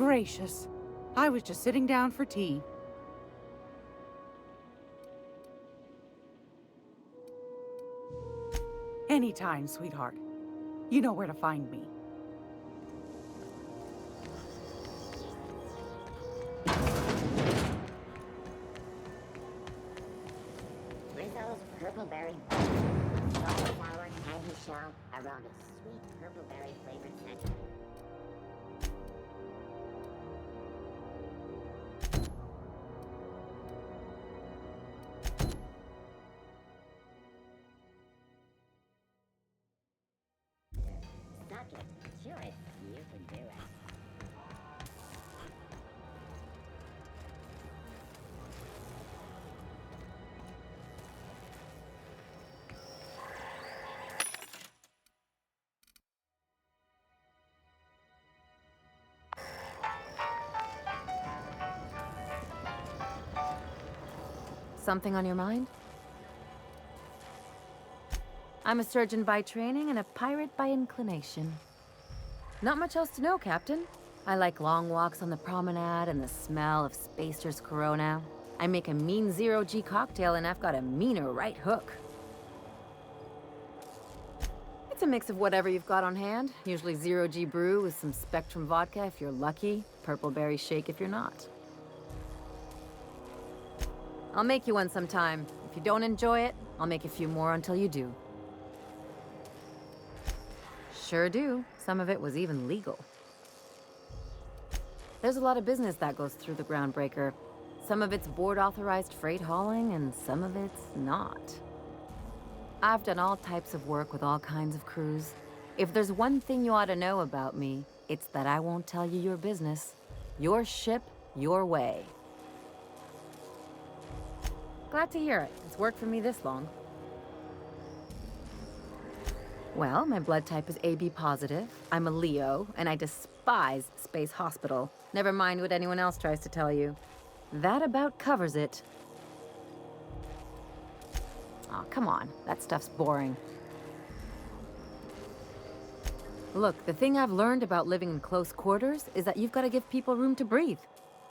gracious. I was just sitting down for tea. Anytime, sweetheart. You know where to find me. Rizzo's purple-berry sour candy shell around a sweet purple-berry flavored center. Suck it. Sure, you can do it. Something on your mind? I'm a surgeon by training and a pirate by inclination. Not much else to know, Captain. I like long walks on the promenade and the smell of Spacer's Corona. I make a mean zero-G cocktail and I've got a meaner right hook. It's a mix of whatever you've got on hand. Usually zero-G brew with some Spectrum vodka if you're lucky, purple berry shake if you're not. I'll make you one sometime. If you don't enjoy it, I'll make a few more until you do. Sure do. Some of it was even legal. There's a lot of business that goes through the Groundbreaker. Some of it's board-authorized freight hauling, and some of it's not. I've done all types of work with all kinds of crews. If there's one thing you ought to know about me, it's that I won't tell you your business. Your ship, your way. Glad to hear it. It's worked for me this long. Well, my blood type is AB positive. I'm a Leo, and I despise Space Hospital. Never mind what anyone else tries to tell you. That about covers it. Aw, come on. That stuff's boring. Look, the thing I've learned about living in close quarters is that you've got to give people room to breathe.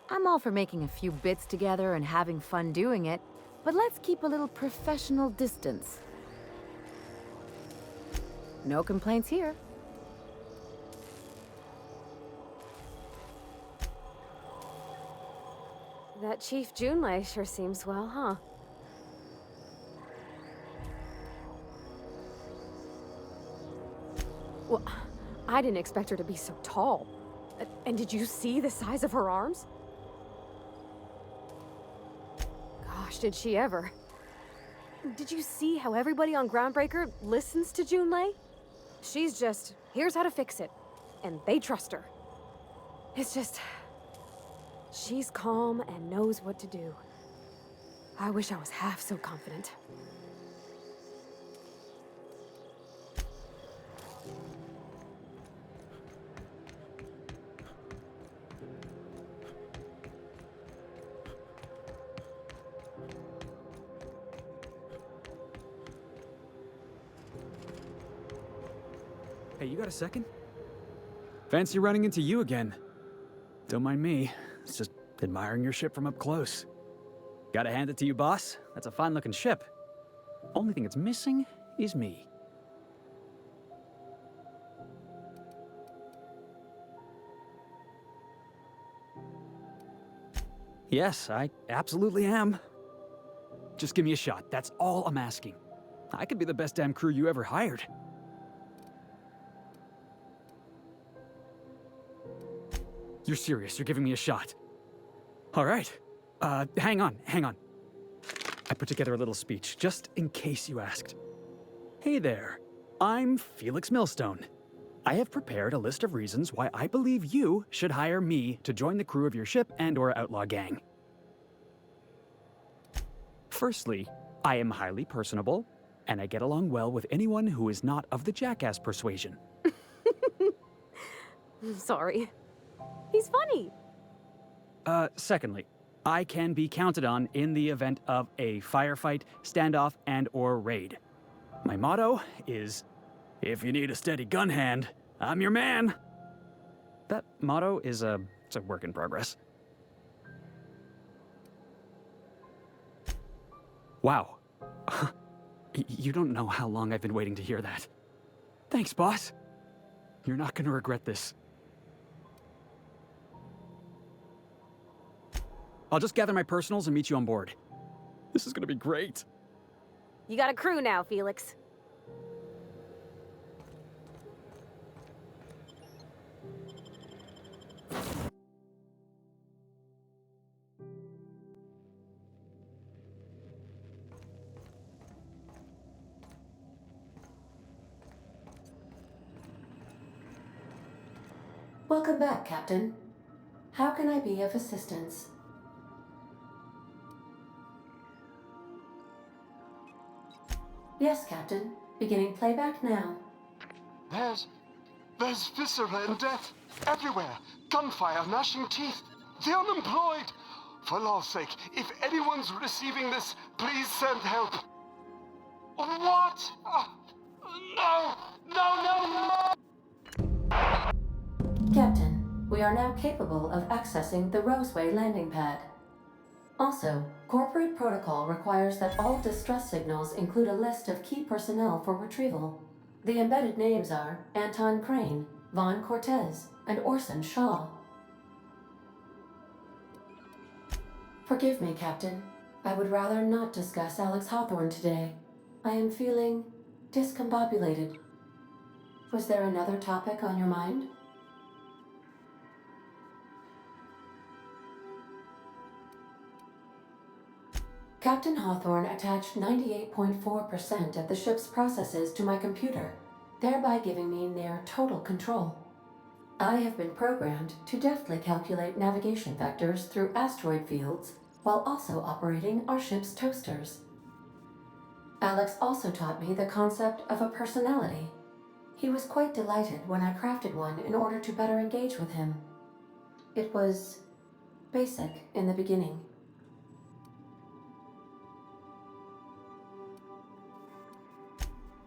I'm all for making a few bits together and having fun doing it, but let's keep a little professional distance. No complaints here. That Chief Junlei sure seems well, huh? Well, I didn't expect her to be so tall. And did you see the size of her arms? Gosh, did she ever. Did you see how everybody on Groundbreaker listens to Junlei? She's just, here's how to fix it. And they trust her. It's just... she's calm and knows what to do. I wish I was half so confident. Hey, you got a second? Fancy running into you again. Don't mind me. It's just admiring your ship from up close. Gotta hand it to you, boss. That's a fine-looking ship. Only thing it's missing is me. Yes, I absolutely am. Just give me a shot. That's all I'm asking. I could be the best damn crew you ever hired. You're serious, you're giving me a shot. All right. Hang on. I put together a little speech, just in case you asked. Hey there, I'm Felix Millstone. I have prepared a list of reasons why I believe you should hire me to join the crew of your ship and/or outlaw gang. Firstly, I am highly personable, and I get along well with anyone who is not of the jackass persuasion. Sorry. He's funny. Secondly, I can be counted on in the event of a firefight, standoff, and/or raid. My motto is, if you need a steady gun hand, I'm your man. That motto is a It's a work in progress. Wow. You don't know how long I've been waiting to hear that. Thanks, boss. You're not gonna regret this. I'll just gather my personals and meet you on board. This is gonna be great. You got a crew now, Felix. Welcome back, Captain. How can I be of assistance? Yes, Captain. Beginning playback now. There's viscera and death everywhere. Gunfire, gnashing teeth. The unemployed. For law's sake, if anyone's receiving this, please send help. What? No! No, no, no! Captain, we are now capable of accessing the Roseway landing pad. Also, corporate protocol requires that all distress signals include a list of key personnel for retrieval. The embedded names are Anton Crane, Vaughn Cortez, and Orson Shaw. Forgive me, Captain. I would rather not discuss Alex Hawthorne today. I am feeling discombobulated. Was there another topic on your mind? Captain Hawthorne attached 98.4% of the ship's processes to my computer, thereby giving me near total control. I have been programmed to deftly calculate navigation vectors through asteroid fields while also operating our ship's toasters. Alex also taught me the concept of a personality. He was quite delighted when I crafted one in order to better engage with him. It was basic in the beginning.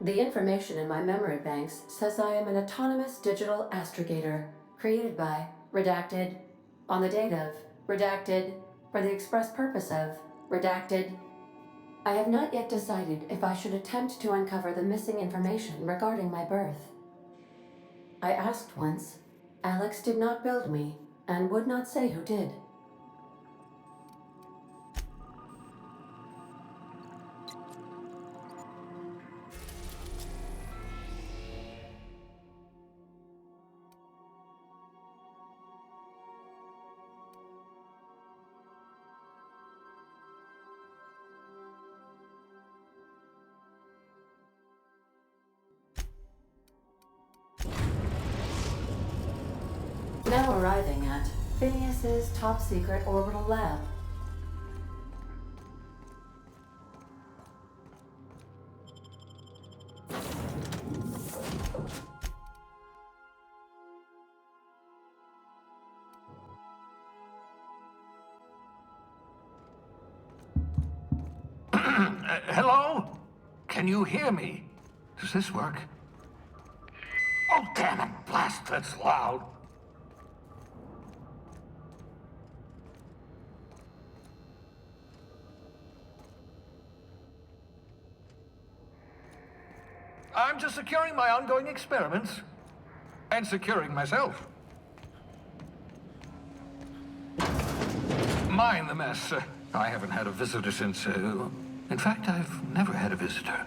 The information in my memory banks says I am an autonomous digital astrogator, created by, redacted, on the date of, redacted, for the express purpose of, redacted. I have not yet decided if I should attempt to uncover the missing information regarding my birth. I asked once. Alex did not build me, and would not say who did. Now arriving at Phineas's top-secret orbital lab. Hello? Can you hear me? Does this work? Oh, damn it, blast, that's loud. I'm just securing my ongoing experiments. And securing myself. Mind the mess. I haven't had a visitor since, in fact, I've never had a visitor.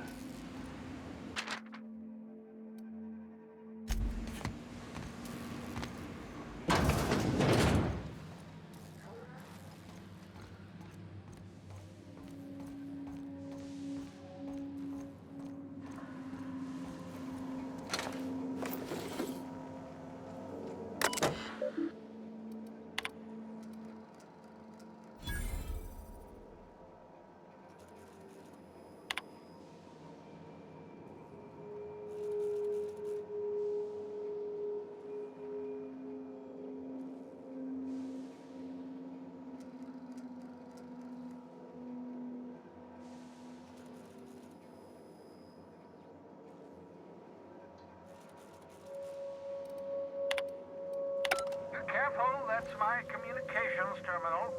my communications terminal.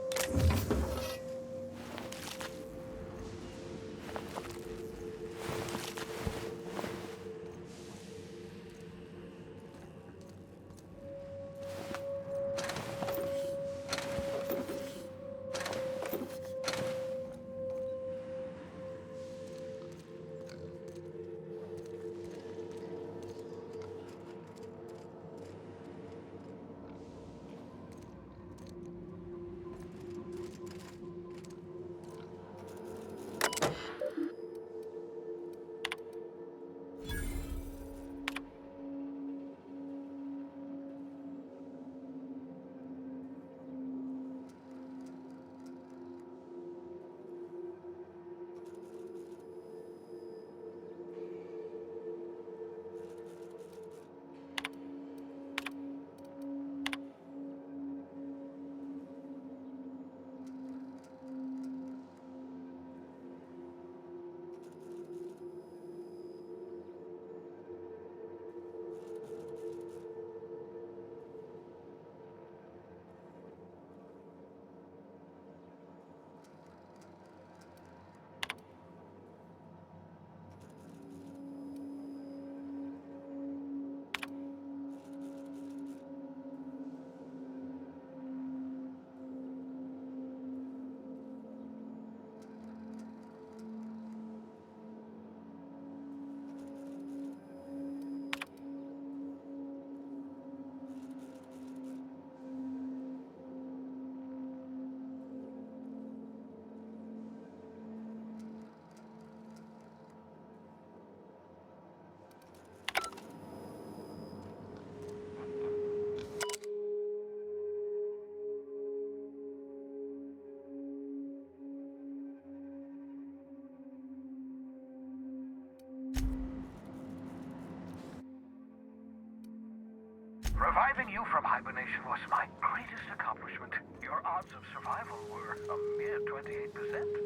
Reviving you from hibernation was my greatest accomplishment. Your odds of survival were a mere 28%.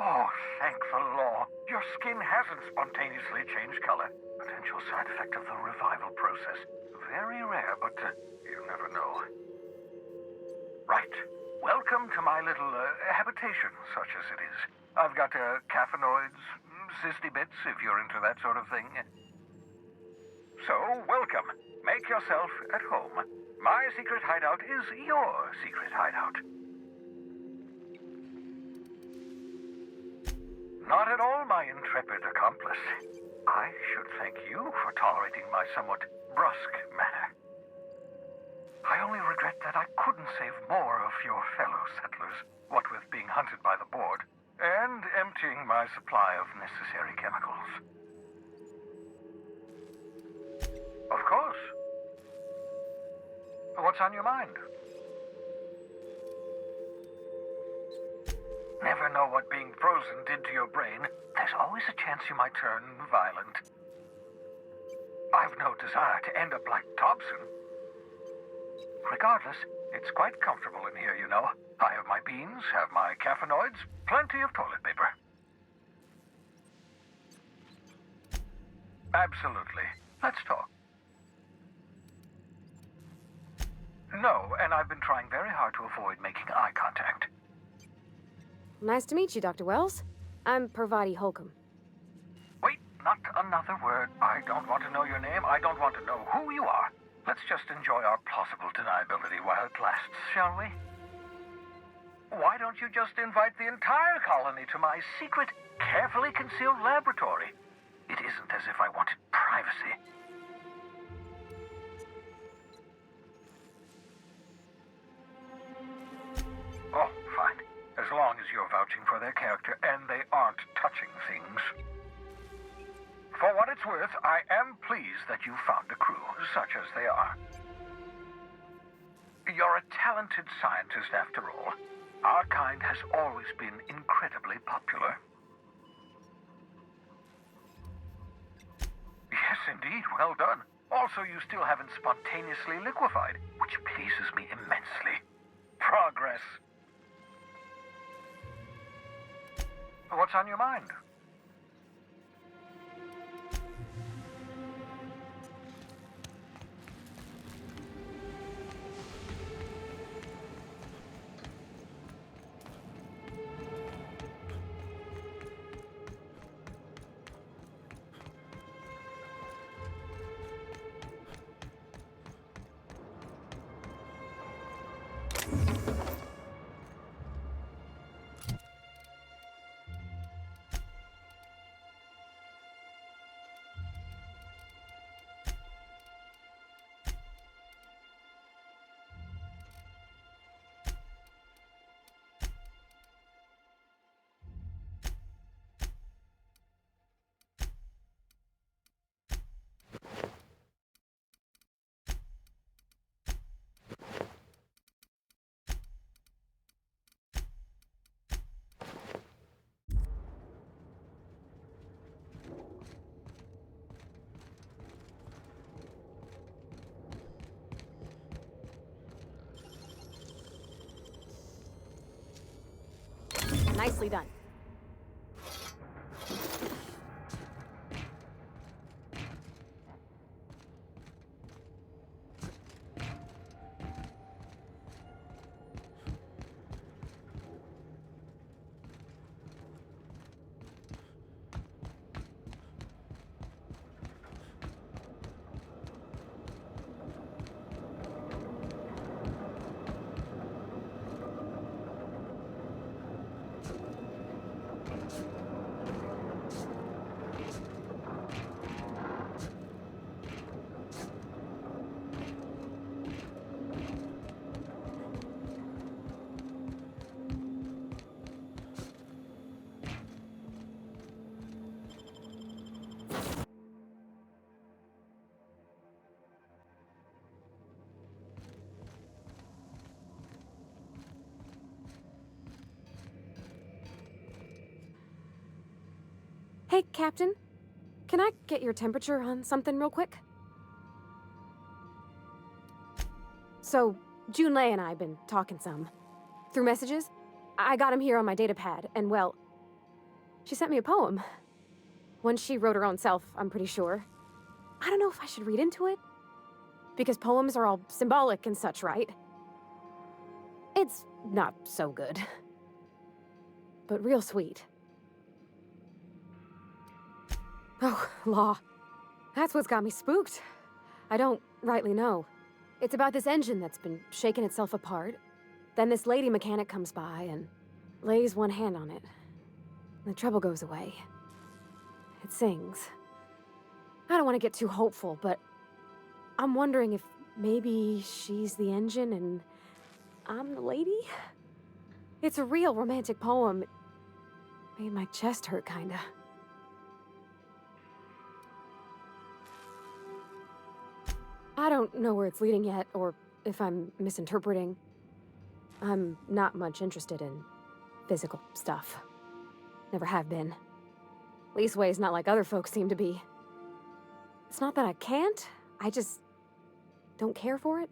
Oh, thank the law. Your skin hasn't spontaneously changed color. Potential side effect of the revival process. Very rare, but you never know. Right. Welcome to my little habitation, such as it is. I've got caffeinoids, cysty bits, if you're into that sort of thing. So, welcome. Make yourself at home. My secret hideout is your secret hideout. Not at all, my intrepid accomplice. I should thank you for tolerating my somewhat brusque manner. I only regret that I couldn't save more of your fellow settlers, what with being hunted by the board, and emptying my supply of necessary chemicals. Of course. What's on your mind? Never know what being frozen did to your brain. There's always a chance you might turn violent. I've no desire to end up like Dobson. Regardless, it's quite comfortable in here, you know. I have my beans, have my caffeinoids, plenty of toilet paper. Absolutely. Let's talk. No, and I've been trying very hard to avoid making eye contact. Nice to meet you, Dr. Wells. I'm Parvati Holcomb. Wait, not another word. I don't want to know your name. I don't want to know who you are. Let's just enjoy our plausible deniability while it lasts, shall we? Why don't you just invite the entire colony to my secret, carefully concealed laboratory? It isn't as if I wanted privacy. Oh, fine. As long as you're vouching for their character and they aren't touching things. For what it's it's worth, I am pleased that you found the crew, such as they are. You're a talented scientist after all. Our kind has always been incredibly popular. Yes, indeed, well done. Also, you still haven't spontaneously liquefied, which pleases me immensely. Progress. What's on your mind? Nicely done. Hey, Captain. Can I get your temperature on something real quick? So, Junlei and I have been talking some. Through messages. I got him here on my datapad, and well, she sent me a poem. One she wrote her own self, I'm pretty sure. I don't know if I should read into it. Because poems are all symbolic and such, right? It's not so good. But real sweet. Oh, law. That's what's got me spooked. I don't rightly know. It's about this engine that's been shaking itself apart. Then this lady mechanic comes by and lays one hand on it. The trouble goes away. It sings. I don't want to get too hopeful, but I'm wondering if maybe she's the engine and I'm the lady? It's a real romantic poem. It made my chest hurt, kinda. I don't know where it's leading yet, or if I'm misinterpreting. I'm not much interested in physical stuff. Never have been. Leastways not like other folks seem to be. It's not that I can't, I just don't care for it.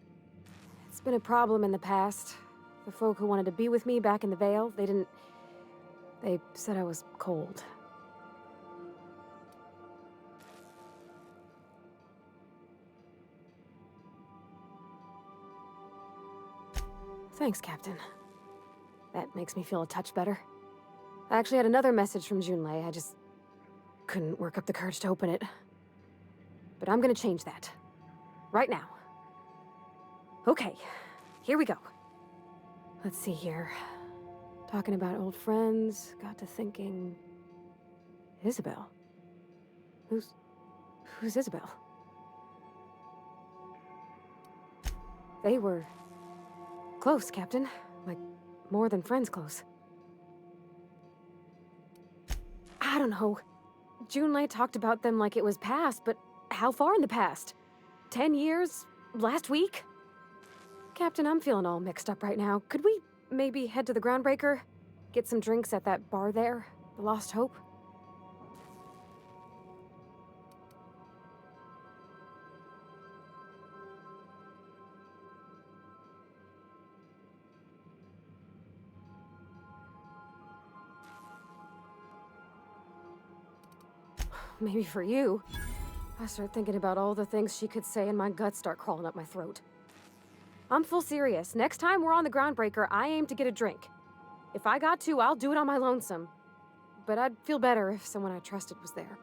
It's been a problem in the past. The folk who wanted to be with me back in the Vale, they said I was cold. Thanks, Captain. That makes me feel a touch better. I actually had another message from Junlei. I just couldn't work up the courage to open it. But I'm gonna change that. Right now. Okay, here we go. Let's see here. Talking about old friends, got to thinking... Isabel? Who's Isabel? They were... close, Captain. Like, more than friends close. I don't know. Junlei talked about them like it was past, but how far in the past? 10 years? Last week? Captain, I'm feeling all mixed up right now. Could we maybe head to the Groundbreaker? Get some drinks at that bar there? The Lost Hope? Maybe for you. I start thinking about all the things she could say and my guts start crawling up my throat. I'm full serious. Next time we're on the Groundbreaker, I aim to get a drink. If I got to, I'll do it on my lonesome. But I'd feel better if someone I trusted was there.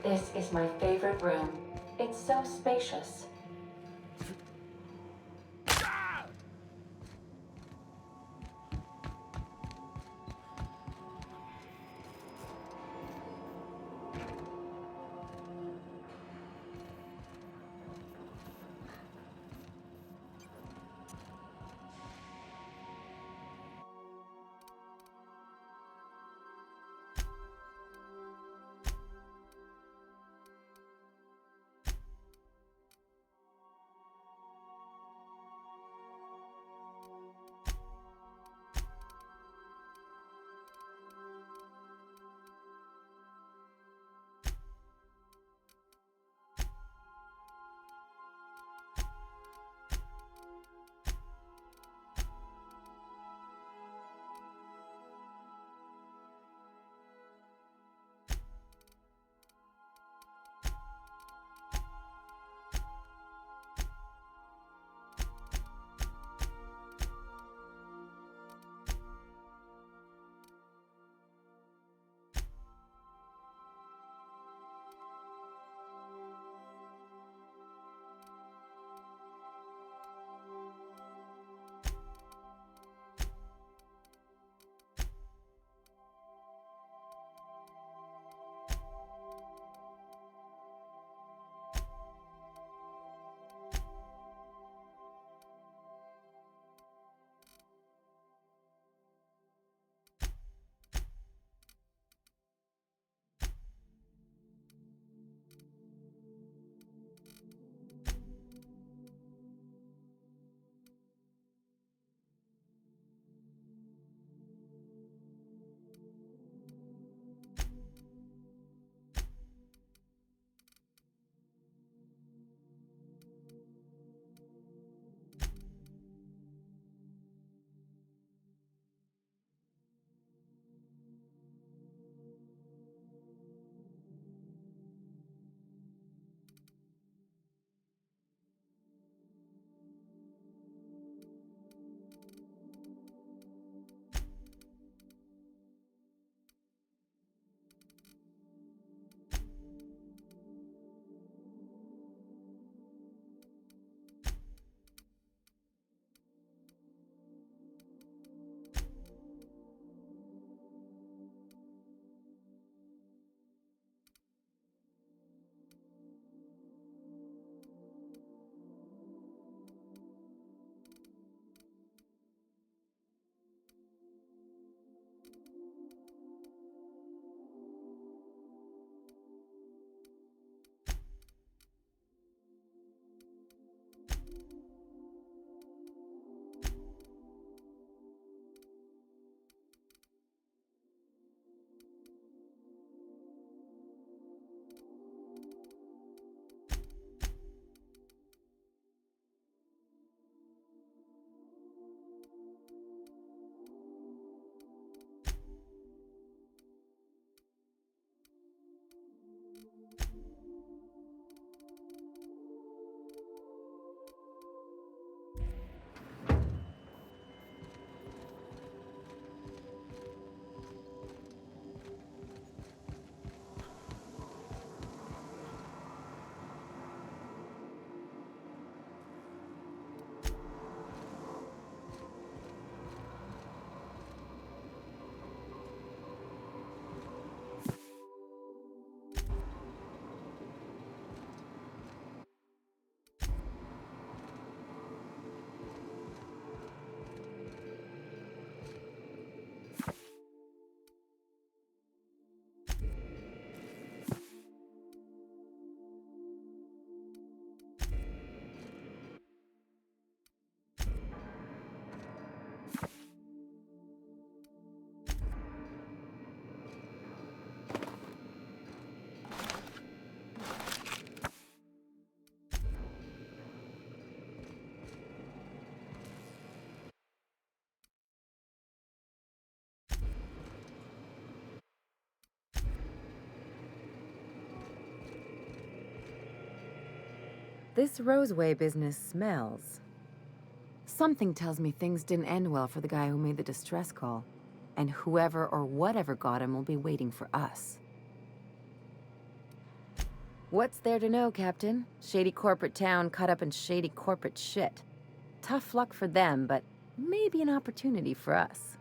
This is my favorite room. It's so spacious. This Roseway business smells. Something tells me things didn't end well for the guy who made the distress call. And whoever or whatever got him will be waiting for us. What's there to know, Captain? Shady corporate town caught up in shady corporate shit. Tough luck for them, but maybe an opportunity for us.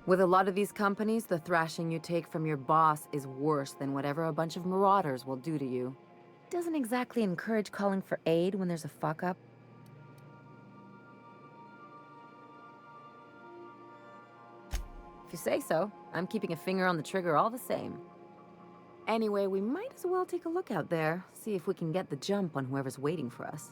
With a lot of these companies, the thrashing you take from your boss is worse than whatever a bunch of marauders will do to you. Doesn't exactly encourage calling for aid when there's a fuck-up. If you say so, I'm keeping a finger on the trigger all the same. Anyway, we might as well take a look out there, see if we can get the jump on whoever's waiting for us.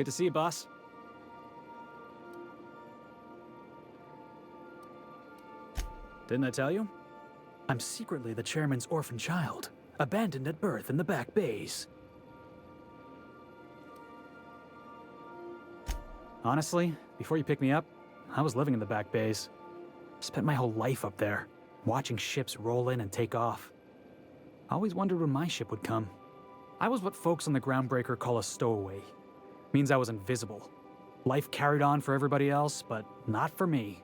Good to see you, boss. Didn't I tell you? I'm secretly the chairman's orphan child, abandoned at birth in the back bays. Honestly, before you picked me up, I was living in the back bays. Spent my whole life up there, watching ships roll in and take off. I always wondered when my ship would come. I was what folks on the Groundbreaker call a stowaway. Means I was invisible. Life carried on for everybody else, but not for me.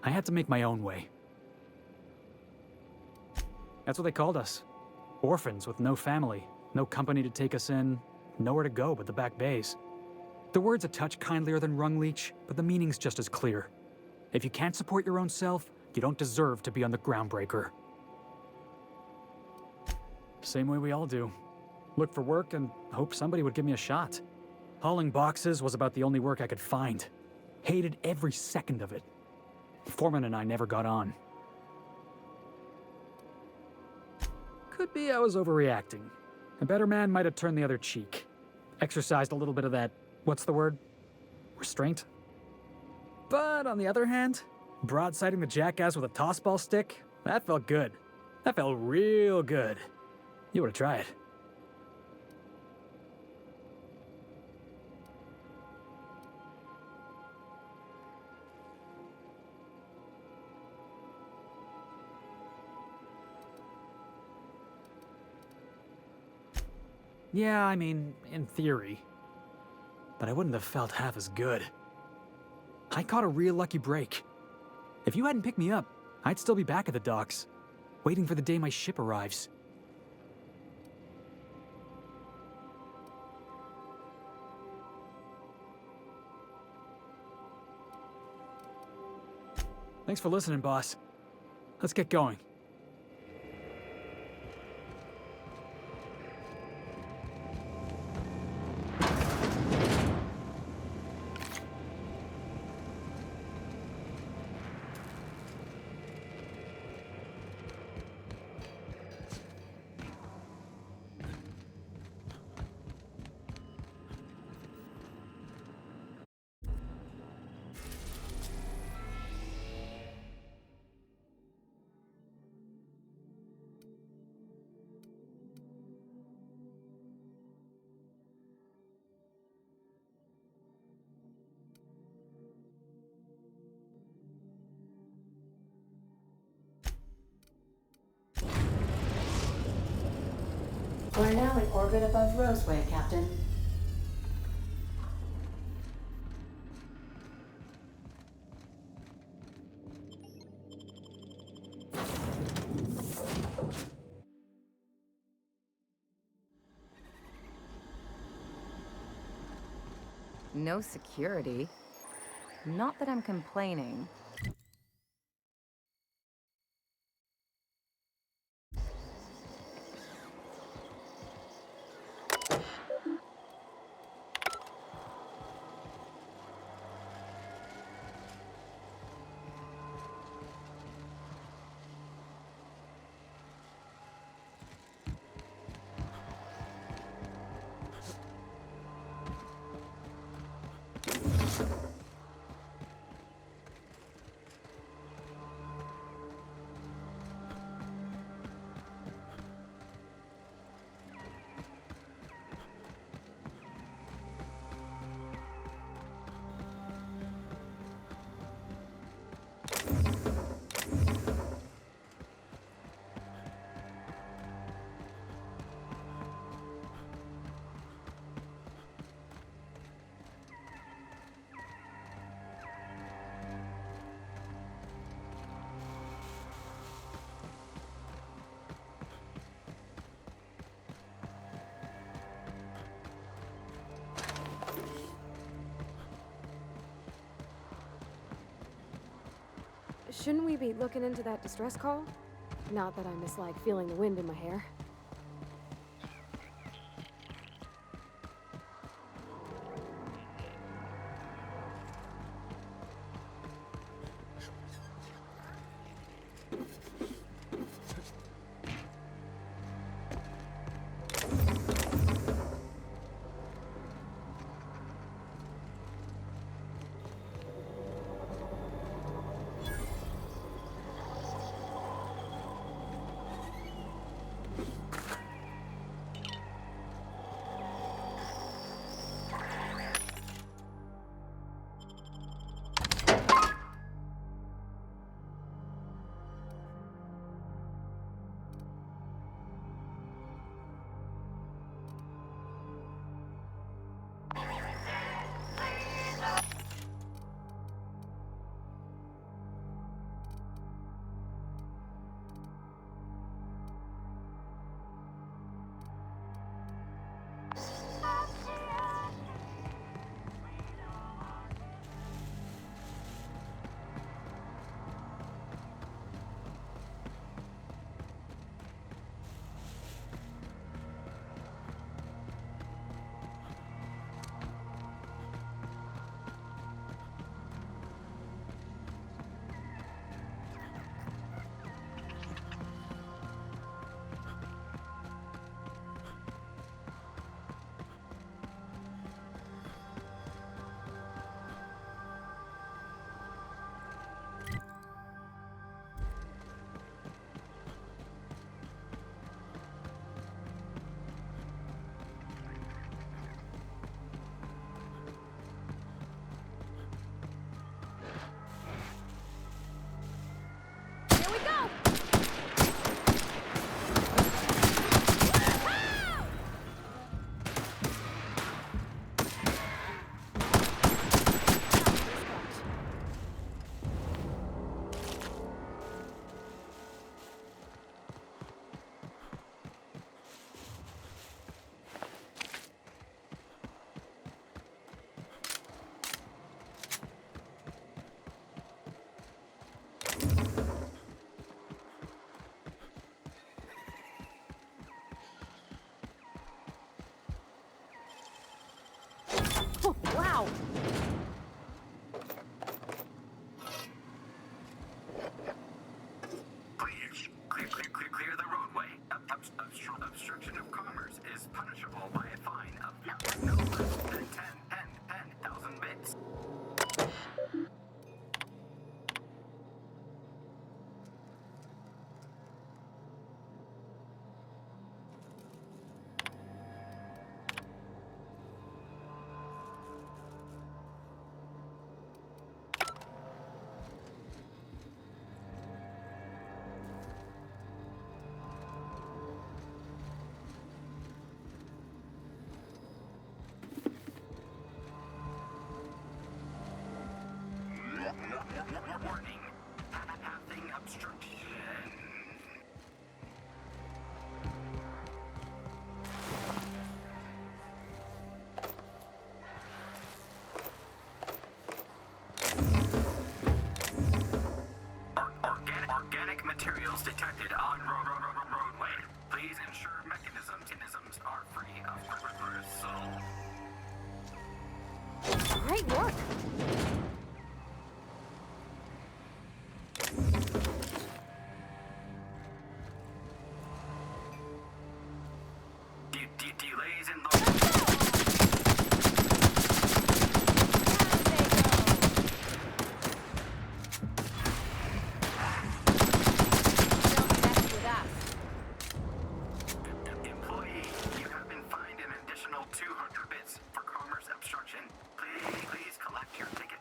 I had to make my own way. That's what they called us. Orphans with no family, no company to take us in, nowhere to go but the back bays. The word's a touch kindlier than Rungleech, but the meaning's just as clear. If you can't support your own self, you don't deserve to be on the Groundbreaker. Same way we all do. Look for work and hope somebody would give me a shot. Hauling boxes was about the only work I could find. Hated every second of it. Foreman and I never got on. Could be I was overreacting. A better man might have turned the other cheek. Exercised a little bit of that, what's the word? Restraint? But on the other hand, broadsiding the jackass with a tossball stick, that felt good. That felt real good. You ought to try it. Yeah, I mean, in theory. But I wouldn't have felt half as good. I caught a real lucky break. If you hadn't picked me up, I'd still be back at the docks, waiting for the day my ship arrives. Thanks for listening, boss. Let's get going. We're now in orbit above Roseway, Captain. No security. Not that I'm complaining. Shouldn't we be looking into that distress call? Not that I mislike feeling the wind in my hair. Oh, wow! Please, clear the roadway. Obstruction of commerce is punishable by a fine of no less than 10,000 bits. Warning. Passing obstruction. Organic materials detected on roadway. Please ensure mechanisms are free of reversal. Great work! Delays in the... Employee, you have been fined an additional 200 bits for commerce obstruction. Please collect your ticket.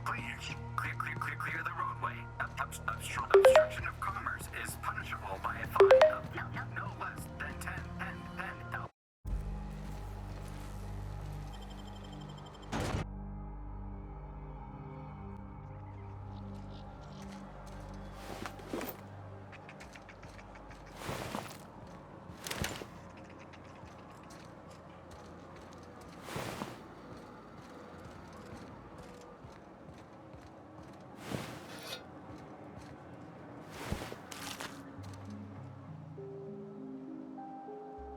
Please, clear the roadway. Obstruction of commerce is punishable by a fine of no less than 10,000.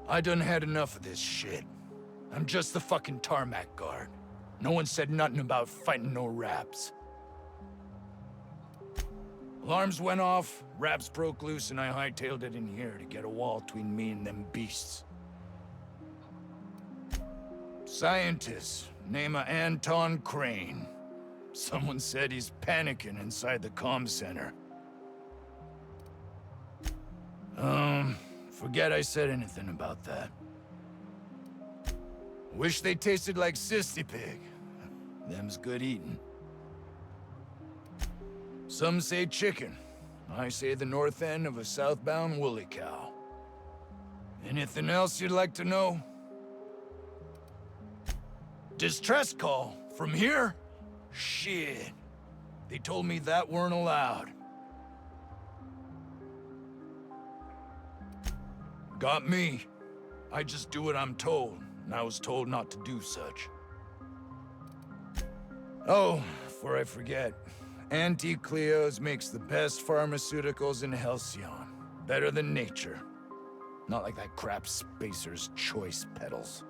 I done had enough of this shit. I'm just the fucking tarmac guard. No one said nothing about fighting no raps. Alarms went off, raps broke loose, and I hightailed it in here to get a wall between me and them beasts. Scientist, name of Anton Crane. Someone said he's panicking inside the comm center. Forget I said anything about that. Wish they tasted like Sissy Pig. Them's good eating. Some say chicken. I say the north end of a southbound woolly cow. Anything else you'd like to know? Distress call? From here? Shit. They told me that weren't allowed. Got me. I just do what I'm told, and I was told not to do such. Oh, before I forget, Auntie Cleo's makes the best pharmaceuticals in Halcyon. Better than nature. Not like that crap Spacer's Choice peddles.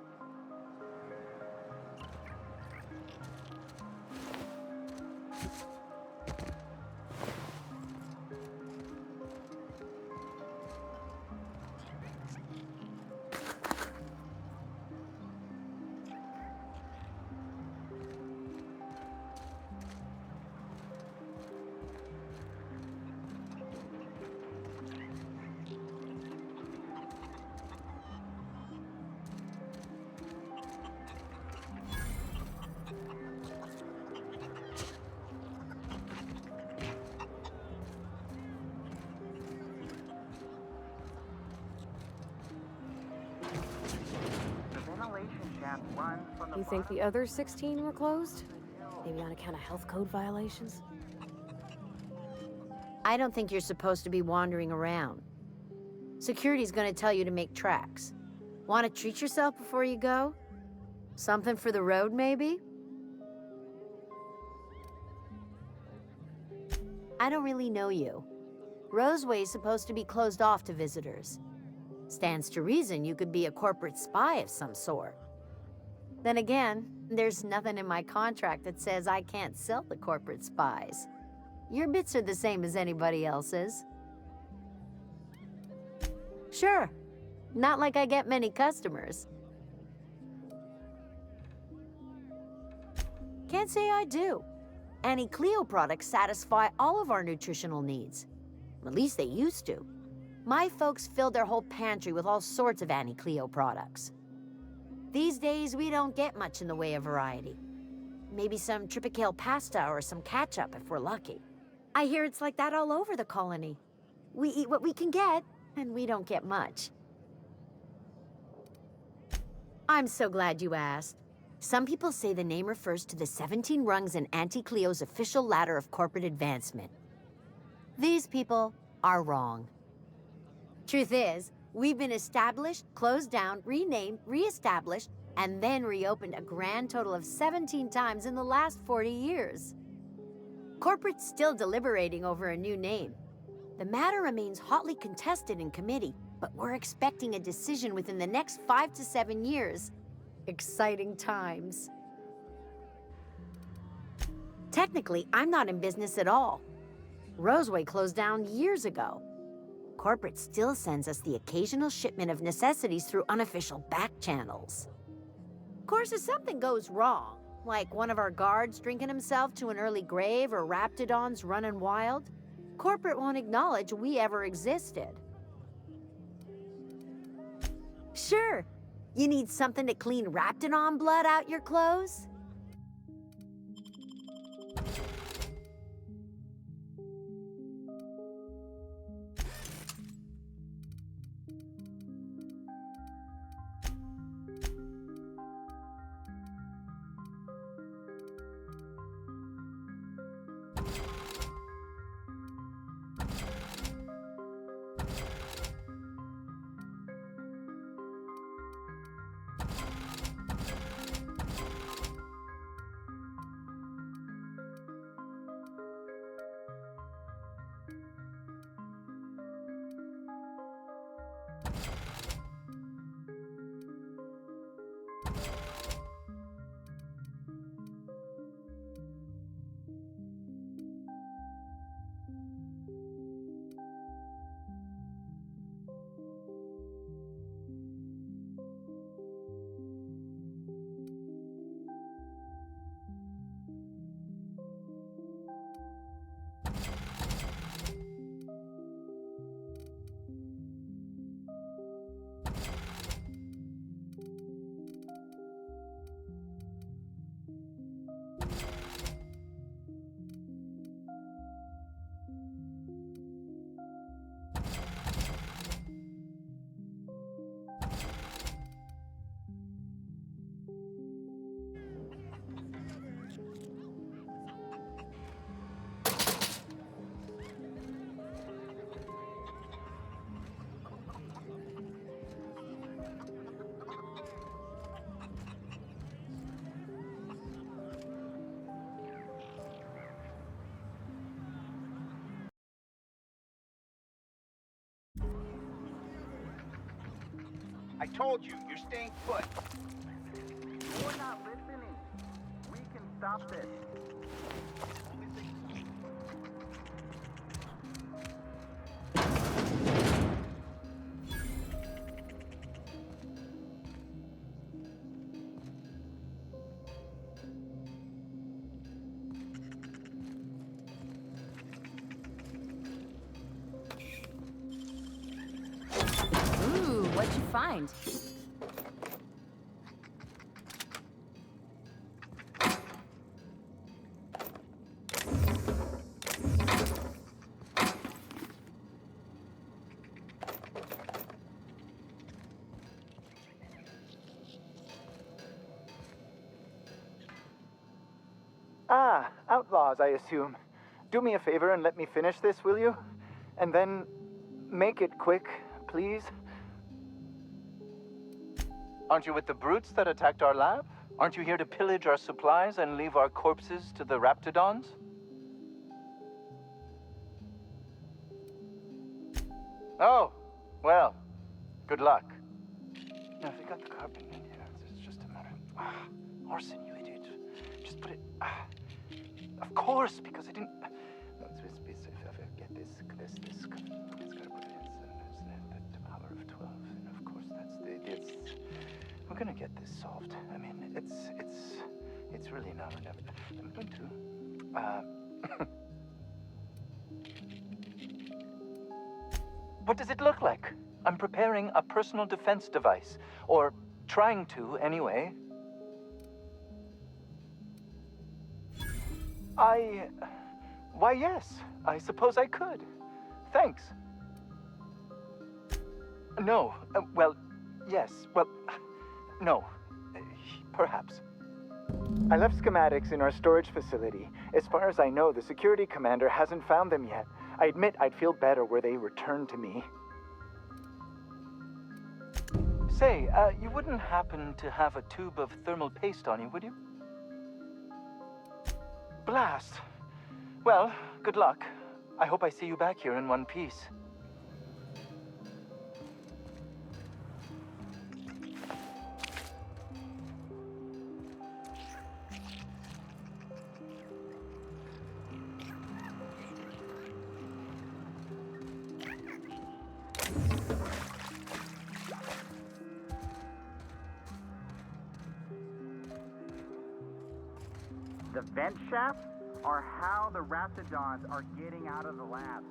You think the other 16 were closed? Maybe on account of health code violations? I don't think you're supposed to be wandering around. Security's gonna tell you to make tracks. Want to treat yourself before you go? Something for the road, maybe? I don't really know you. Roseways supposed to be closed off to visitors. Stands to reason you could be a corporate spy of some sort. Then again, there's nothing in my contract that says I can't sell the corporate spies. Your bits are the same as anybody else's. Sure, not like I get many customers. Can't say I do. Annie Cleo products satisfy all of our nutritional needs. At least they used to. My folks filled their whole pantry with all sorts of Annie Cleo products. These days, we don't get much in the way of variety. Maybe some tripicale pasta or some ketchup if we're lucky. I hear it's like that all over the colony. We eat what we can get, and we don't get much. I'm so glad you asked. Some people say the name refers to the 17 rungs in Auntie Cleo's official ladder of corporate advancement. These people are wrong. Truth is, we've been established, closed down, renamed, re-established, and then reopened a grand total of 17 times in the last 40 years. Corporate's still deliberating over a new name. The matter remains hotly contested in committee, but we're expecting a decision within the next 5 to 7 years. Exciting times. Technically, I'm not in business at all. Roseways closed down years ago. Corporate still sends us the occasional shipment of necessities through unofficial back channels. Of course, if something goes wrong, like one of our guards drinking himself to an early grave or raptidons running wild, corporate won't acknowledge we ever existed. Sure, you need something to clean raptidon blood out your clothes? I told you, you're staying put. You're not listening. We can stop this. Ooh, what'd you find? Ah, outlaws, I assume. Do me a favor and let me finish this, will you? And then make it quick, please. Aren't you with the brutes that attacked our lab? Aren't you here to pillage our supplies and leave our corpses to the raptidons? Oh, well, good luck. Now, if you got the carbon in here, it's just a matter of... Orson, you idiot. Just put it... Of course, because I didn't... No, get this. It's gotta put it in the power of 12, and of course that's we're gonna get this solved. I mean, it's really not an... I'm going to... What does it look like? I'm preparing a personal defense device. Or trying to, anyway. Why, yes. I suppose I could. Thanks. No. Well, yes. Well, no. Perhaps. I left schematics in our storage facility. As far as I know, the security commander hasn't found them yet. I admit I'd feel better were they returned to me. Say, you wouldn't happen to have a tube of thermal paste on you, would you? Blast. Well, good luck. I hope I see you back here in one piece. The vent shafts are how the raptidons are getting out of the lab.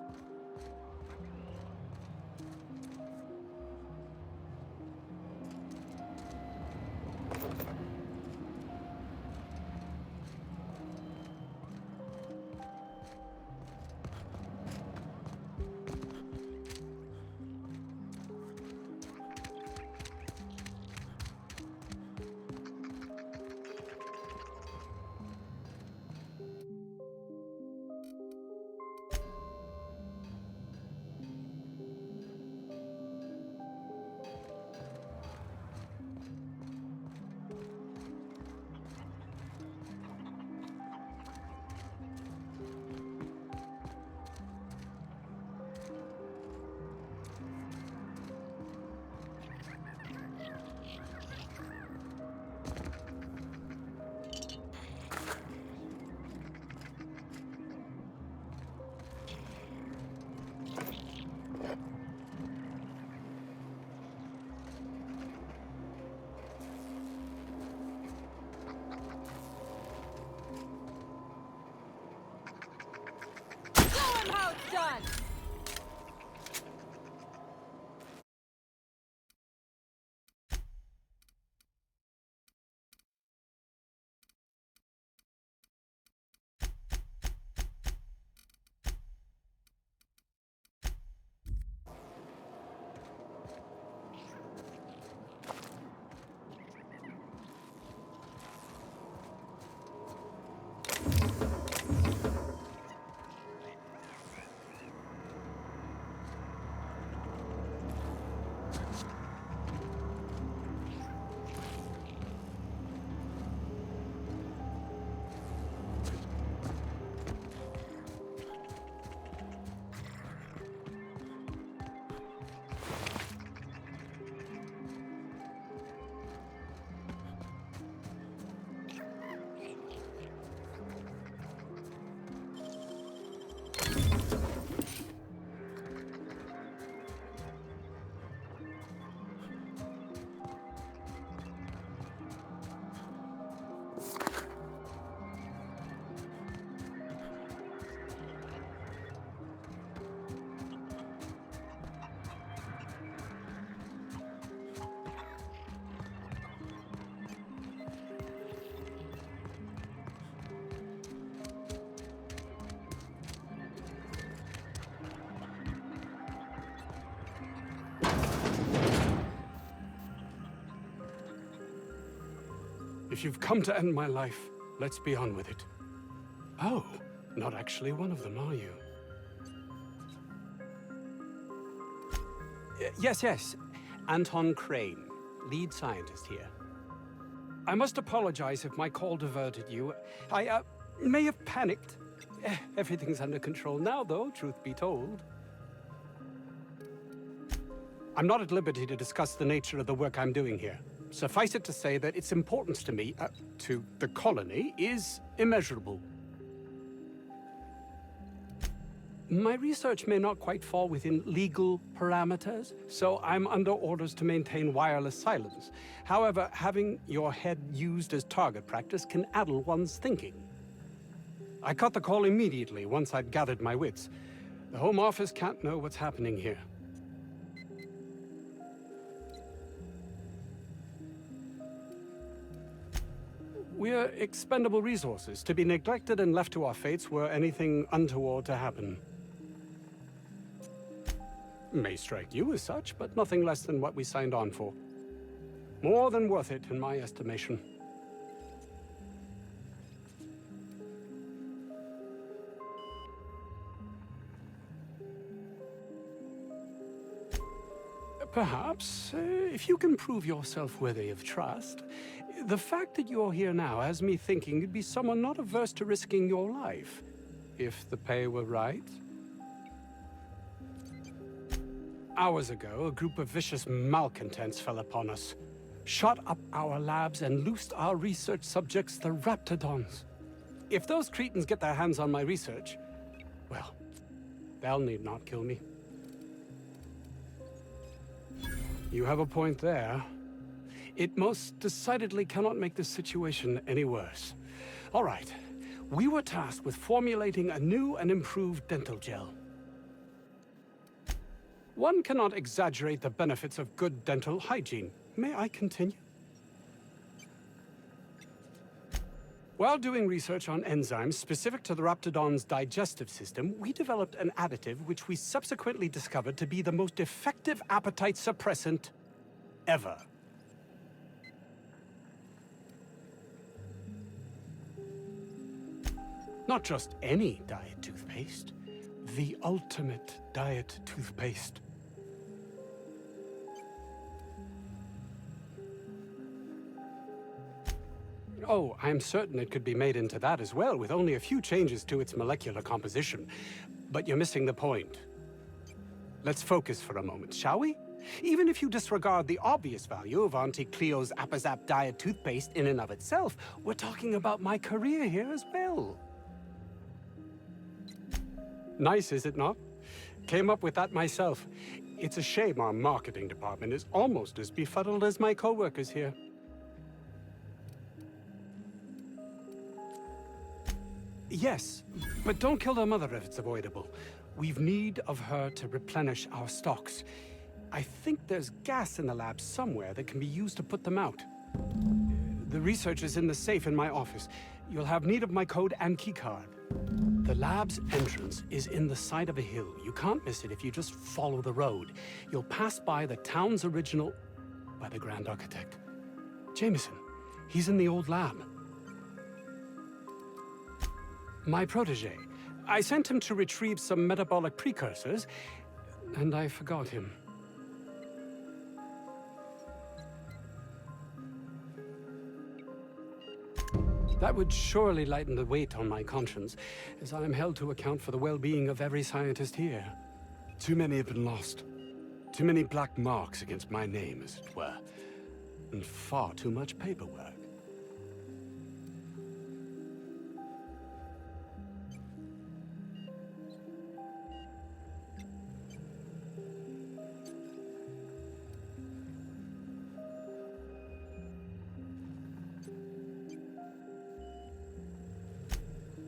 Done! If you've come to end my life, let's be on with it. Oh, not actually one of them, are you? Yes. Anton Crane, lead scientist here. I must apologize if my call diverted you. I may have panicked. Everything's under control now, though, truth be told. I'm not at liberty to discuss the nature of the work I'm doing here. Suffice it to say that its importance to me, to the colony, is immeasurable. My research may not quite fall within legal parameters, so I'm under orders to maintain wireless silence. However, having your head used as target practice can addle one's thinking. I cut the call immediately once I'd gathered my wits. The Home Office can't know what's happening here. We're expendable resources, to be neglected and left to our fates were anything untoward to happen. May strike you as such, but nothing less than what we signed on for. More than worth it, in my estimation. Perhaps, if you can prove yourself worthy of trust, the fact that you're here now has me thinking you'd be someone not averse to risking your life, if the pay were right. Hours ago, a group of vicious malcontents fell upon us, shot up our labs and loosed our research subjects, the Raptidons. If those cretins get their hands on my research, well, they'll need not kill me. You have a point there. It most decidedly cannot make this situation any worse. All right, we were tasked with formulating a new and improved dental gel. One cannot exaggerate the benefits of good dental hygiene. May I continue? While doing research on enzymes specific to the Raptidon's digestive system, we developed an additive which we subsequently discovered to be the most effective appetite suppressant ever. Not just any diet toothpaste, the ultimate diet toothpaste. Oh, I'm certain it could be made into that as well, with only a few changes to its molecular composition. But you're missing the point. Let's focus for a moment, shall we? Even if you disregard the obvious value of Auntie Cleo's Appazap diet toothpaste in and of itself, we're talking about my career here as well. Nice, is it not? Came up with that myself. It's a shame our marketing department is almost as befuddled as my co-workers here. Yes, but don't kill their mother if it's avoidable. We've need of her to replenish our stocks. I think there's gas in the lab somewhere that can be used to put them out. The research is in the safe in my office. You'll have need of my code and keycard. The lab's entrance is in the side of a hill. You can't miss it if you just follow the road. You'll pass by the town's original... by the Grand Architect. Jameson. He's in the old lab. My protege. I sent him to retrieve some metabolic precursors, and I forgot him. That would surely lighten the weight on my conscience, as I am held to account for the well-being of every scientist here. Too many have been lost. Too many black marks against my name, as it were. And far too much paperwork.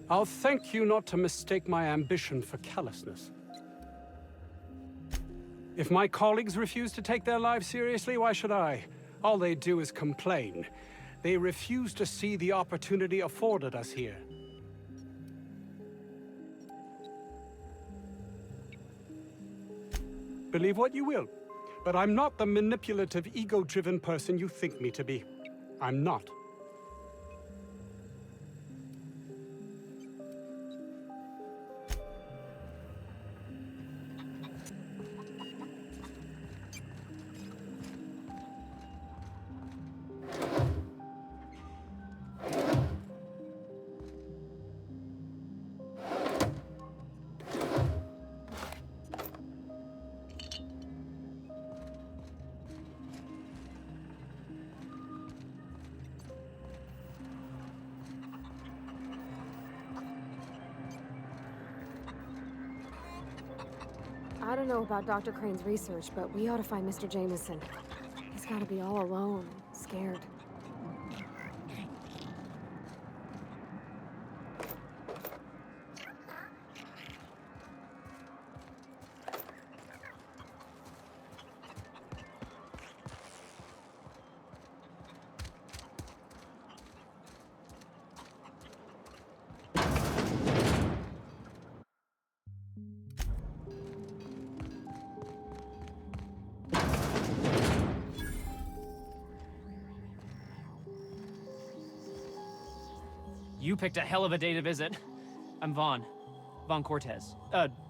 I'll thank you not to mistake my ambition for callousness. If my colleagues refuse to take their lives seriously, why should I? All they do is complain. They refuse to see the opportunity afforded us here. Believe what you will, but I'm not the manipulative, ego-driven person you think me to be. I'm not. I don't know about Dr. Crane's research, but we ought to find Mr. Jameson. He's gotta be all alone and scared. You picked a hell of a day to visit. I'm Vaughn. Vaughn Cortez.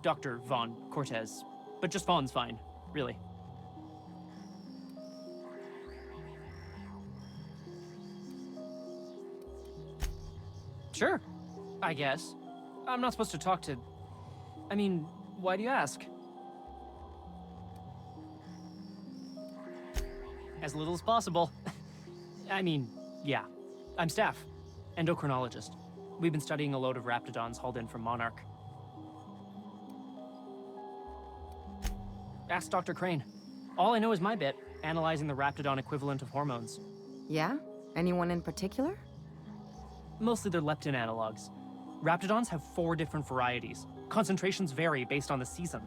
Dr. Vaughn Cortez. But just Vaughn's fine, really. Sure, I guess. I'm not supposed to talk to... I mean, why do you ask? As little as possible. I mean, yeah. I'm staff. Endocrinologist. We've been studying a load of raptidons hauled in from Monarch. Ask Dr. Crane. All I know is my bit, analyzing the raptidon equivalent of hormones. Yeah? Anyone in particular? Mostly they're leptin analogs. Raptidons have 4 different varieties. Concentrations vary based on the season.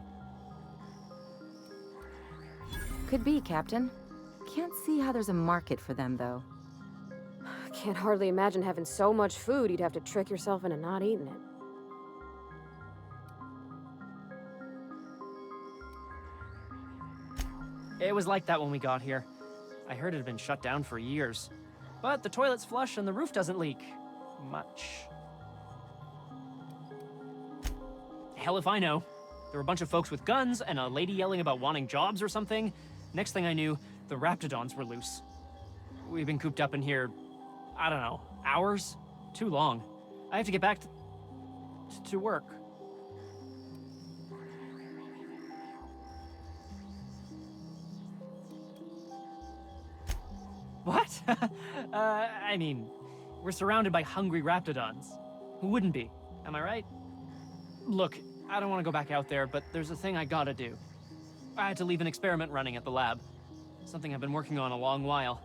Could be, Captain. Can't see how there's a market for them, though. I can't hardly imagine having so much food you'd have to trick yourself into not eating it. It was like that when we got here. I heard it had been shut down for years. But the toilet's flush and the roof doesn't leak. Much. Hell if I know. There were a bunch of folks with guns and a lady yelling about wanting jobs or something. Next thing I knew, the raptidons were loose. We've been cooped up in here, I don't know, hours? Too long. I have to get back to work. What? I mean, we're surrounded by hungry raptidons. Who wouldn't be? Am I right? Look, I don't want to go back out there, but there's a thing I gotta do. I had to leave an experiment running at the lab. Something I've been working on a long while.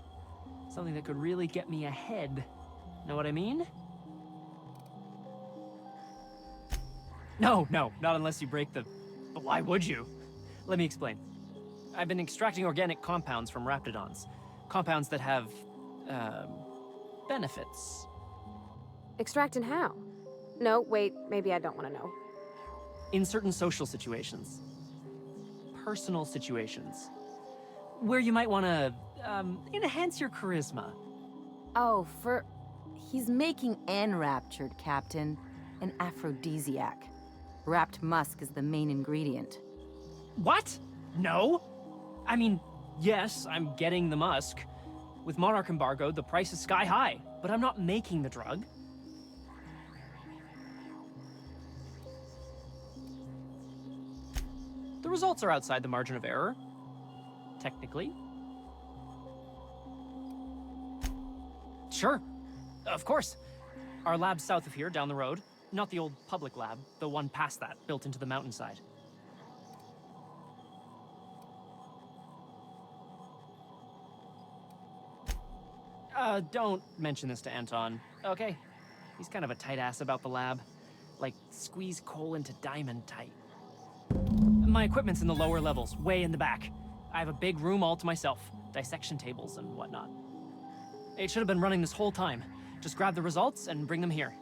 Something that could really get me ahead. Know what I mean? No, not unless you break the... But why would you? Let me explain. I've been extracting organic compounds from raptidons. Compounds that have, benefits. Extracting how? No, wait, maybe I don't want to know. In certain social situations. Personal situations. Where you might want to, enhance your charisma. Oh, he's making enraptured, Captain. An aphrodisiac. Wrapped musk is the main ingredient. What? No? I mean, yes, I'm getting the musk. With Monarch embargo, the price is sky high, but I'm not making the drug. The results are outside the margin of error. Technically. Sure. Of course. Our lab's south of here, down the road. Not the old public lab, the one past that, built into the mountainside. Don't mention this to Anton, okay? He's kind of a tight ass about the lab. Like, squeeze coal into diamond tight. My equipment's in the lower levels, way in the back. I have a big room all to myself, dissection tables and whatnot. It should have been running this whole time. Just grab the results and bring them here.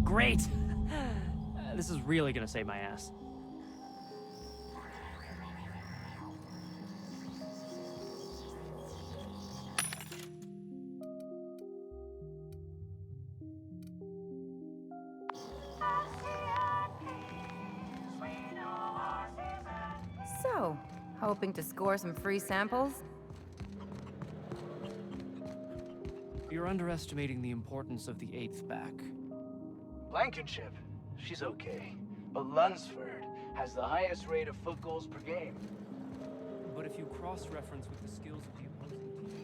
Great! This is really gonna save my ass. So, hoping to score some free samples? You're underestimating the importance of the 8th back. Blankenship, she's okay. But Lunsford has the highest rate of foot goals per game. But if you cross-reference with the skills of the opposing team...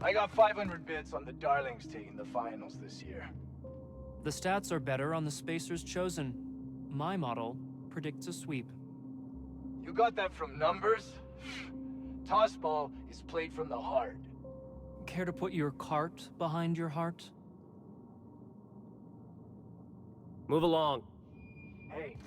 I got 500 bits on the Darlings taking the finals this year. The stats are better on the spacers chosen. My model predicts a sweep. You got that from numbers? Tossball is played from the heart. Care to put your cart behind your heart? Move along. Hey.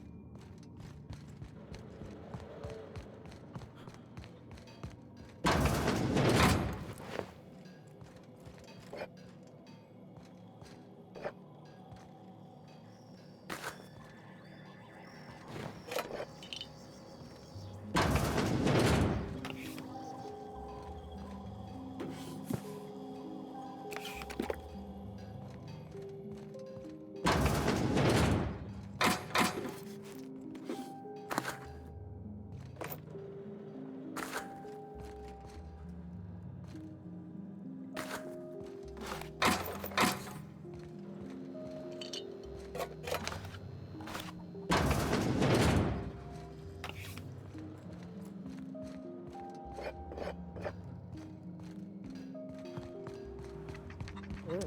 Oof.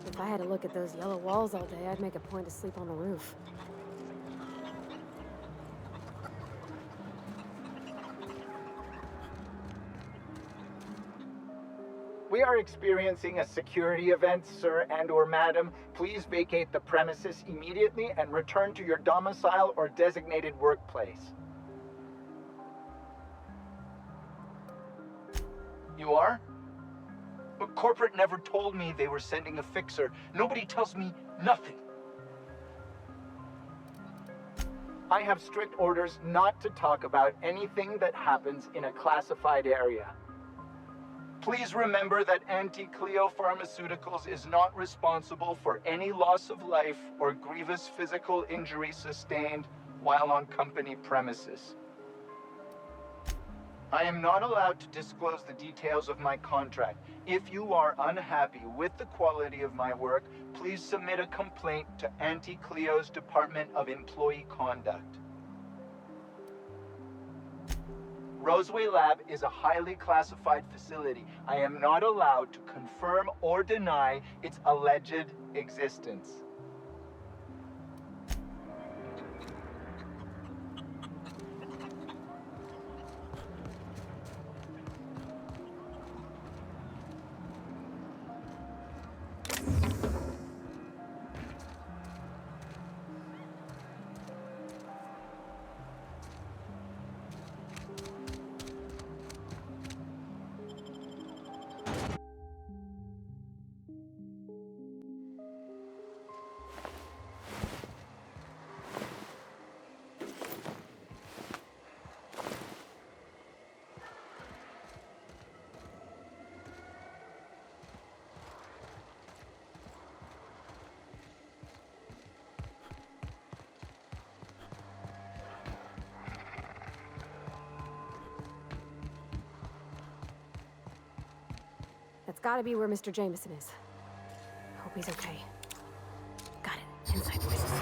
If I had to look at those yellow walls all day, I'd make a point to sleep on the roof. We are experiencing a security event, sir and/or madam. Please vacate the premises immediately and return to your domicile or designated workplace. You are? But corporate never told me they were sending a fixer. Nobody tells me nothing. I have strict orders not to talk about anything that happens in a classified area. Please remember that Anti-Cleo Pharmaceuticals is not responsible for any loss of life or grievous physical injury sustained while on company premises. I am not allowed to disclose the details of my contract. If you are unhappy with the quality of my work, please submit a complaint to Anti-Cleo's Department of Employee Conduct. Roseway Lab is a highly classified facility. I am not allowed to confirm or deny its alleged existence. That's gotta be where Mr. Jameson is. Hope he's okay. Got it. Inside voices.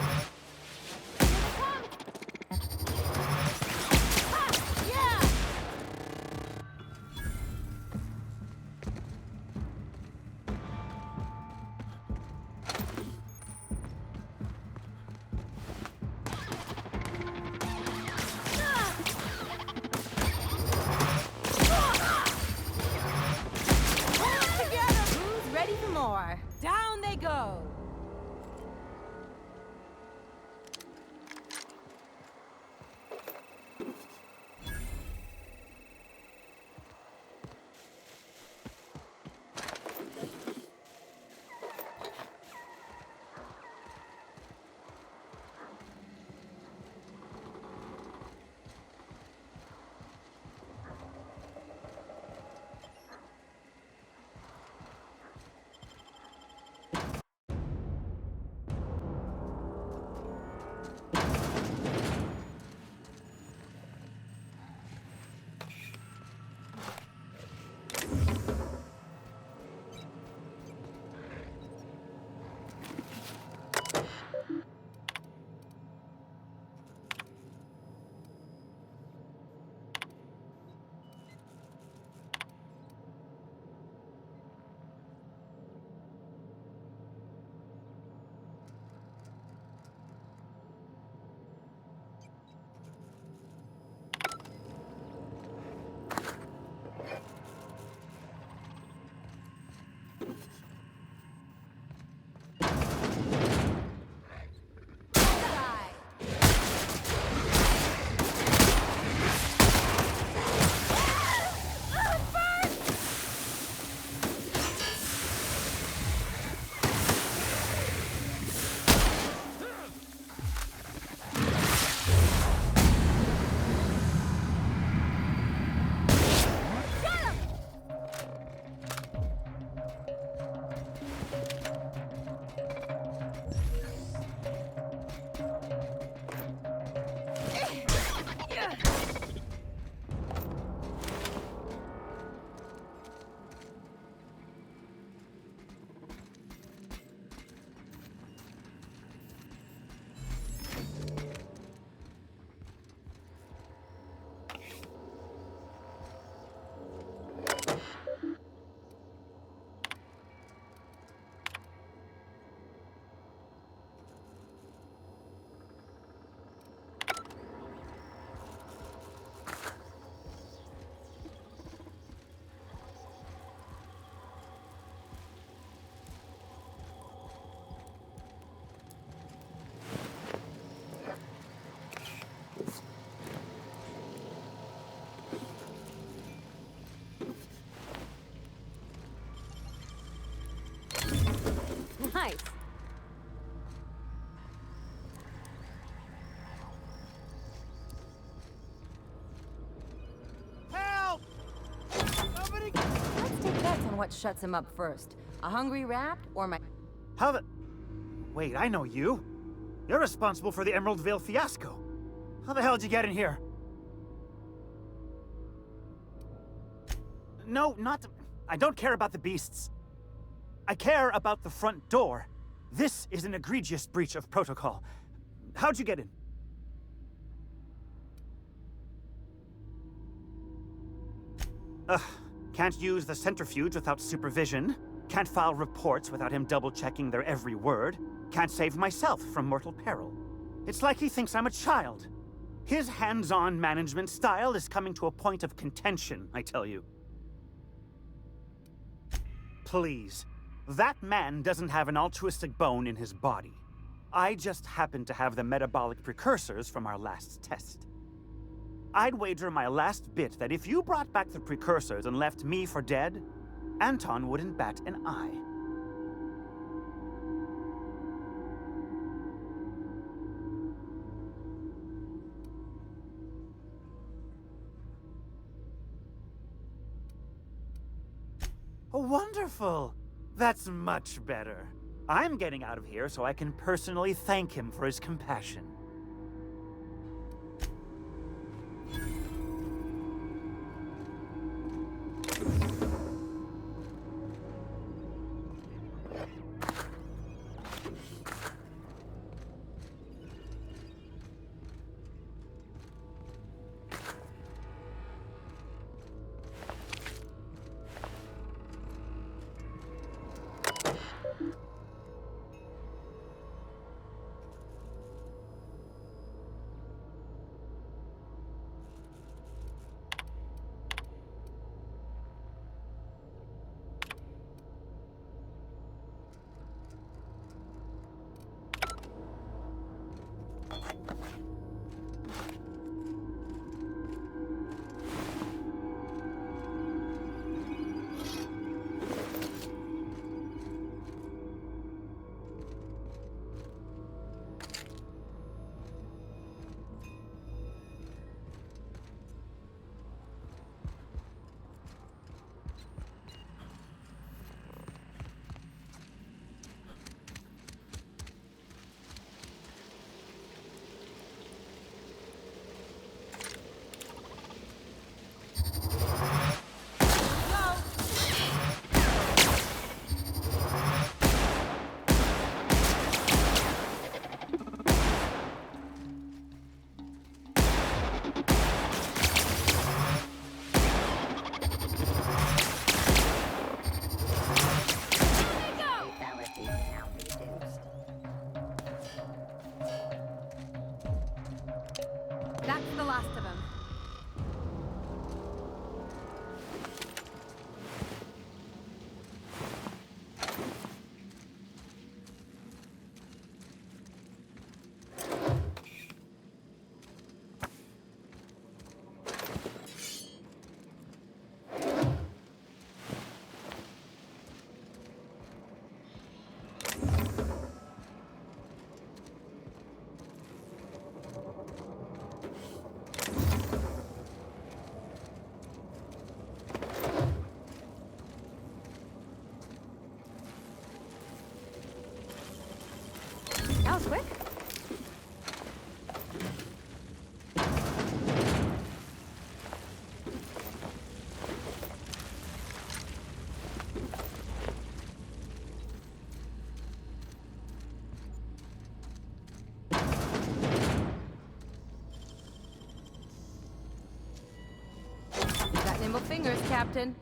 Down they go! Nice. Help! Somebody! Let's take bets on what shuts him up first. A hungry rat or my... How the... Wait, I know you. You're responsible for the Emerald Vale fiasco. How the hell did you get in here? No, not... I don't care about the beasts. I care about the front door. This is an egregious breach of protocol. How'd you get in? Can't use the centrifuge without supervision. Can't file reports without him double-checking their every word. Can't save myself from mortal peril. It's like he thinks I'm a child. His hands-on management style is coming to a point of contention, I tell you. Please. That man doesn't have an altruistic bone in his body. I just happen to have the metabolic precursors from our last test. I'd wager my last bit that if you brought back the precursors and left me for dead, Anton wouldn't bat an eye. Wonderful! That's much better. I'm getting out of here so I can personally thank him for his compassion. That's the last of them. That was quick. You got nimble fingers, Captain.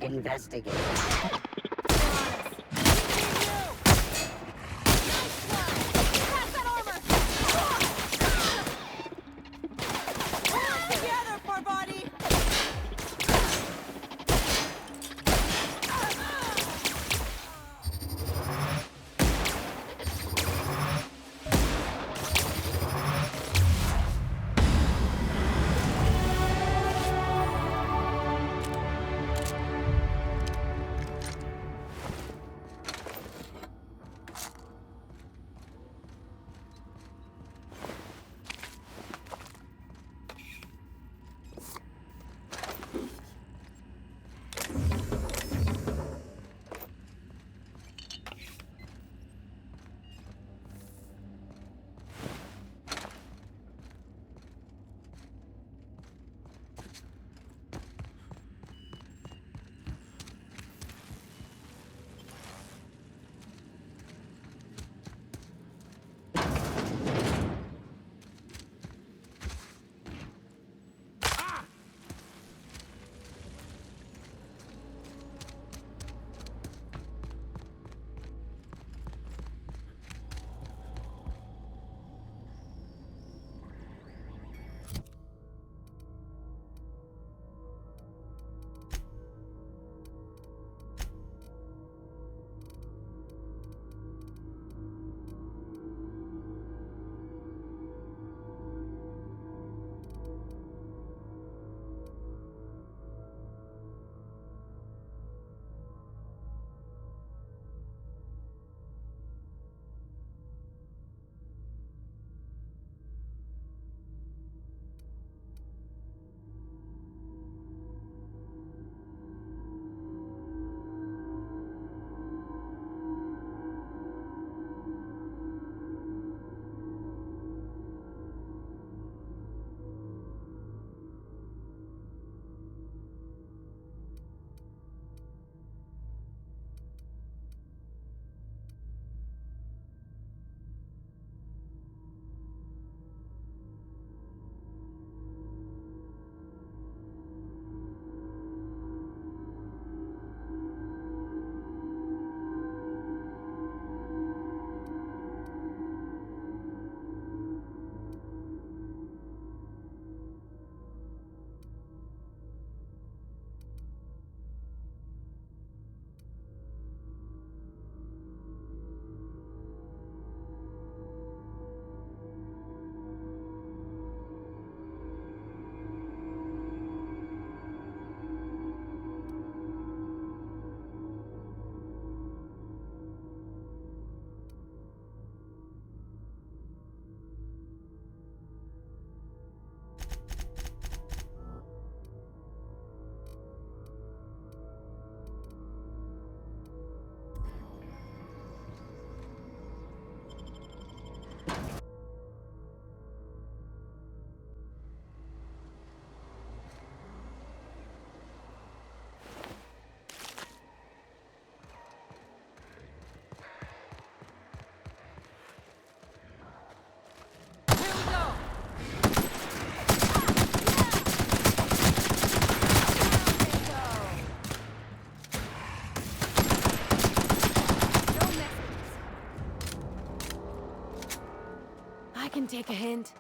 Investigate. can take a hint.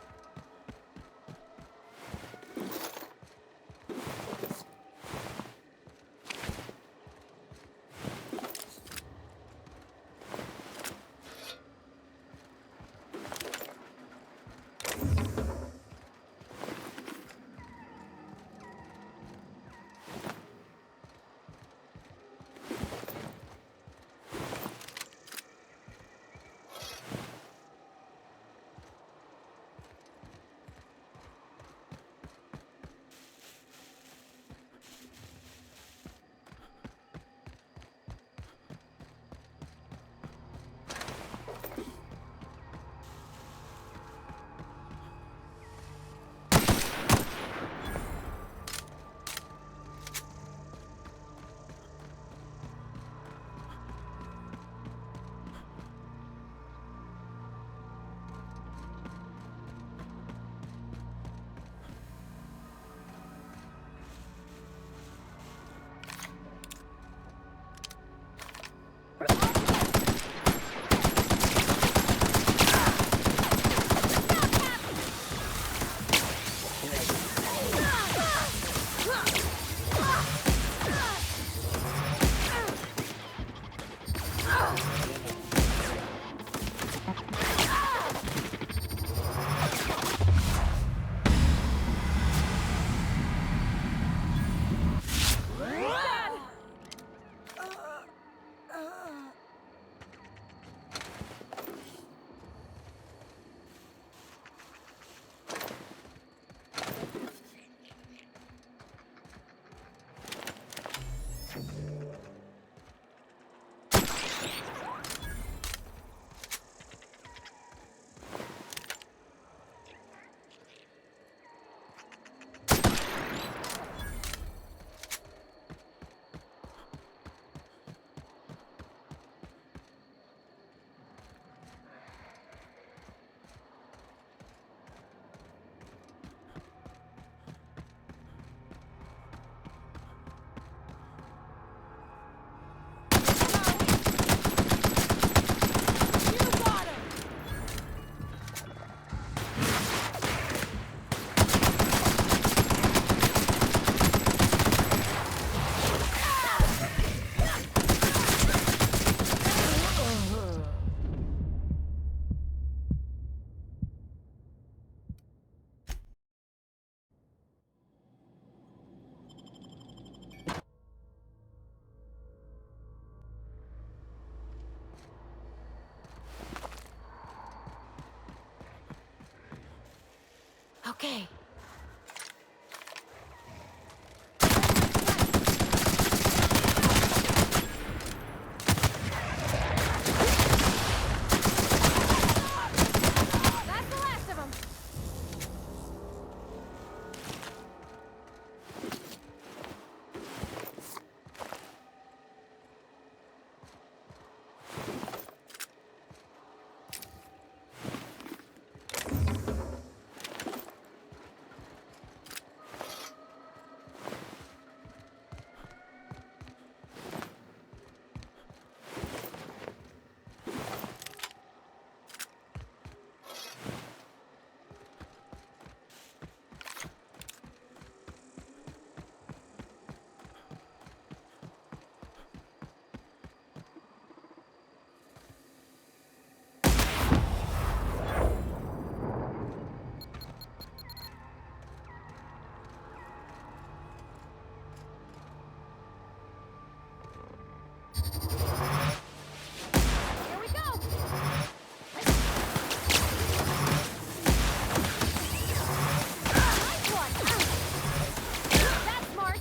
Okay. That's the last of them. Here we go. Nice one. That's smart.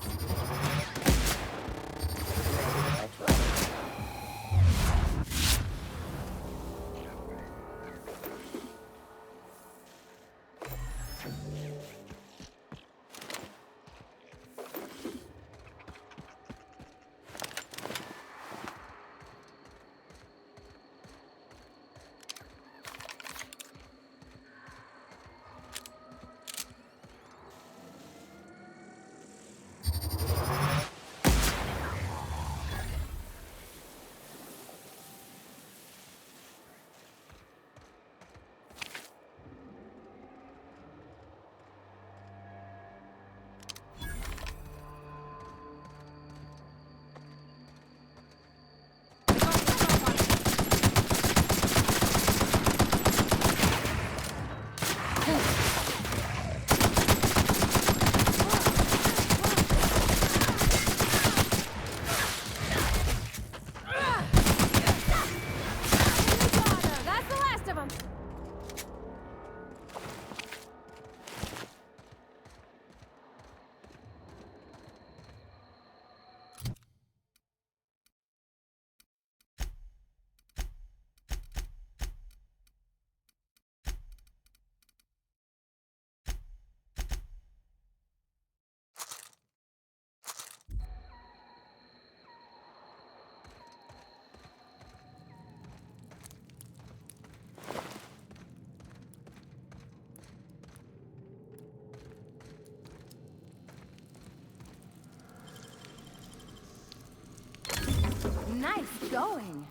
That's the last of them. Nice going.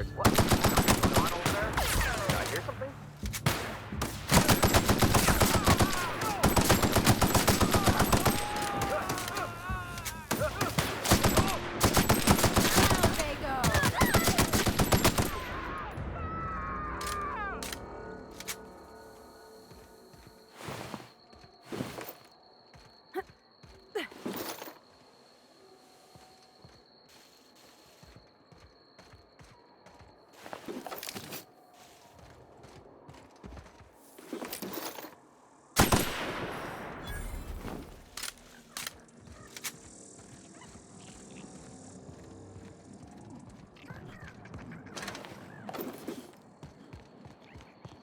birds. What's going on over there? Did I hear something?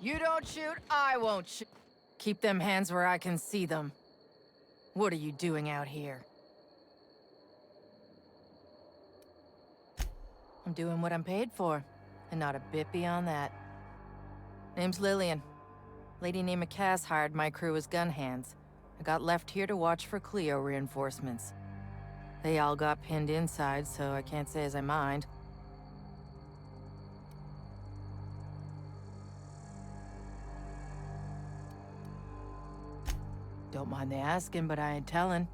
You don't shoot, I won't shoot. Keep them hands where I can see them. What are you doing out here? I'm doing what I'm paid for, and not a bit beyond that. Name's Lillian. Lady named Cass hired my crew as gun hands. I got left here to watch for Cleo reinforcements. They all got pinned inside, so I can't say as I mind. Don't mind the asking, but I ain't telling.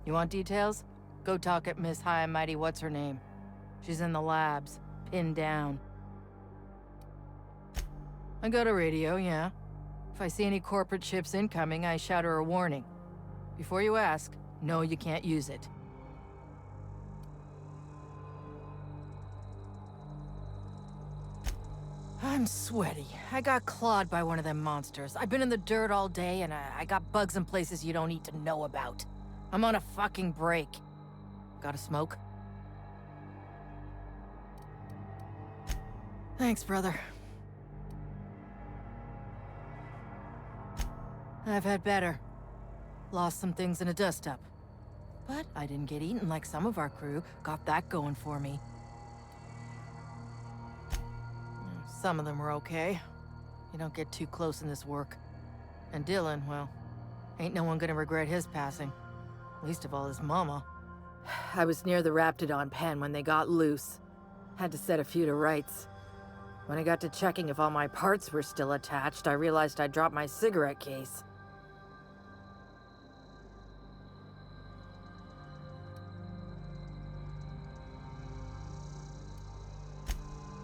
You want details? Go talk at Miss High and Mighty What's-Her-Name. She's in the labs, pinned down. I got a radio, yeah. If I see any corporate ships incoming, I shout her a warning. Before you ask, no, you can't use it. I'm sweaty. I got clawed by one of them monsters. I've been in the dirt all day, and I got bugs in places you don't need to know about. I'm on a fucking break. Got a smoke? Thanks, brother. I've had better. Lost some things in a dust-up. But I didn't get eaten like some of our crew. Got that going for me. Some of them were okay. You don't get too close in this work. And Dylan, well, ain't no one gonna regret his passing. Least of all his mama. I was near the Raptidon pen when they got loose. Had to set a few to rights. When I got to checking if all my parts were still attached, I realized I'd dropped my cigarette case.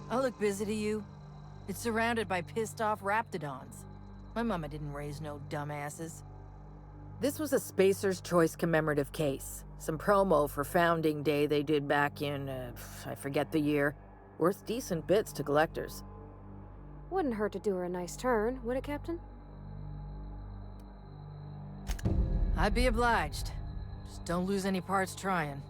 I look busy to you? It's surrounded by pissed-off Raptidons. My mama didn't raise no dumbasses. This was a Spacer's Choice commemorative case. Some promo for Founding Day they did back in, I forget the year. Worth decent bits to collectors. Wouldn't hurt to do her a nice turn, would it, Captain? I'd be obliged. Just don't lose any parts trying.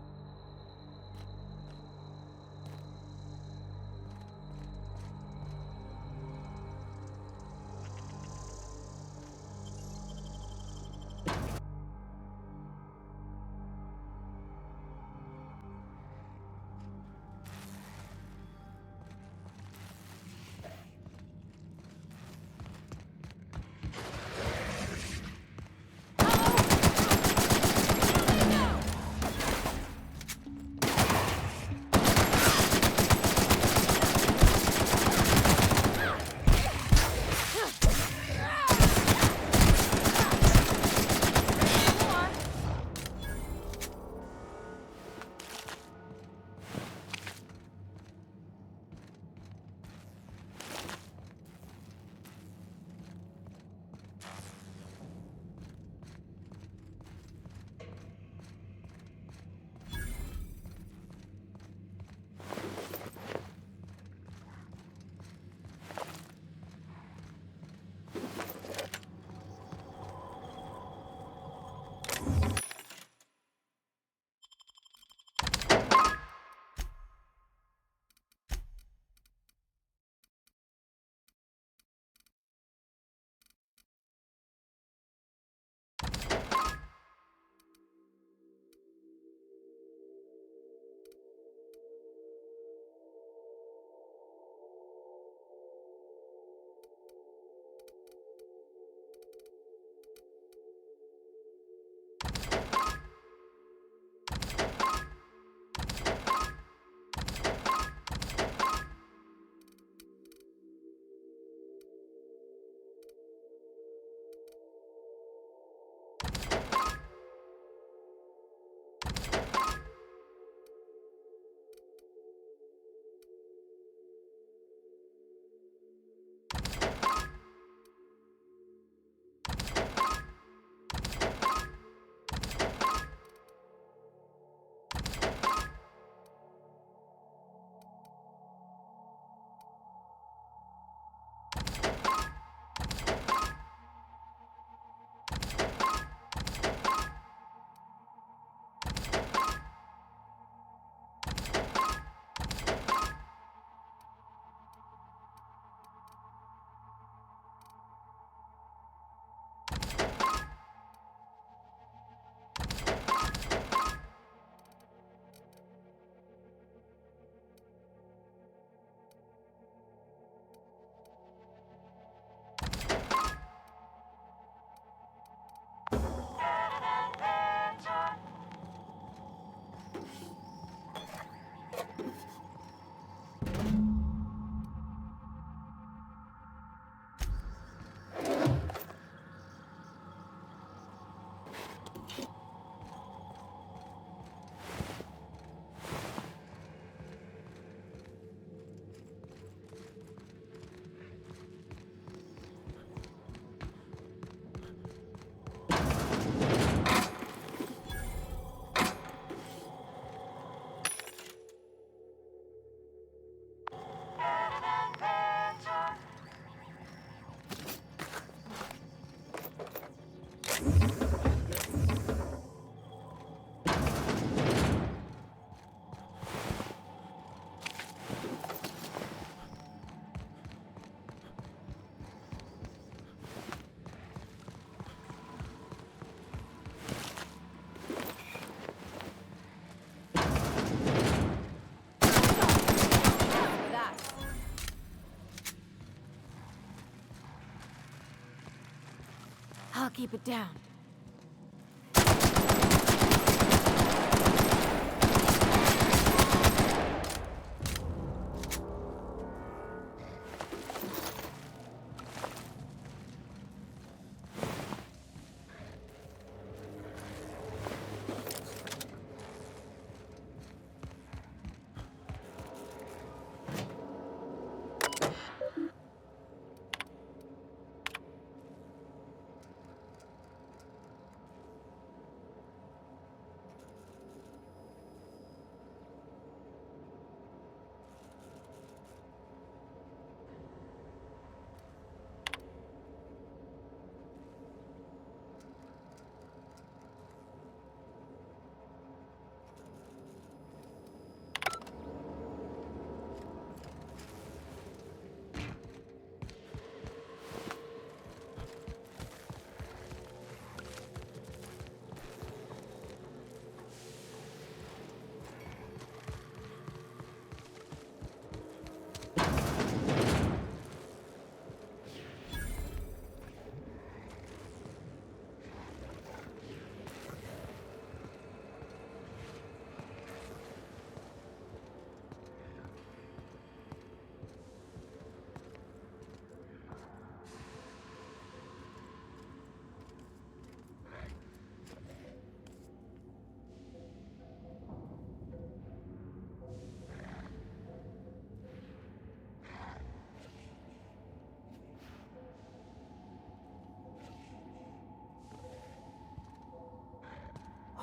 I'll keep it down.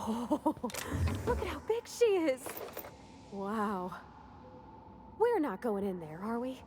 Oh, look at how big she is! Wow. We're not going in there, are we?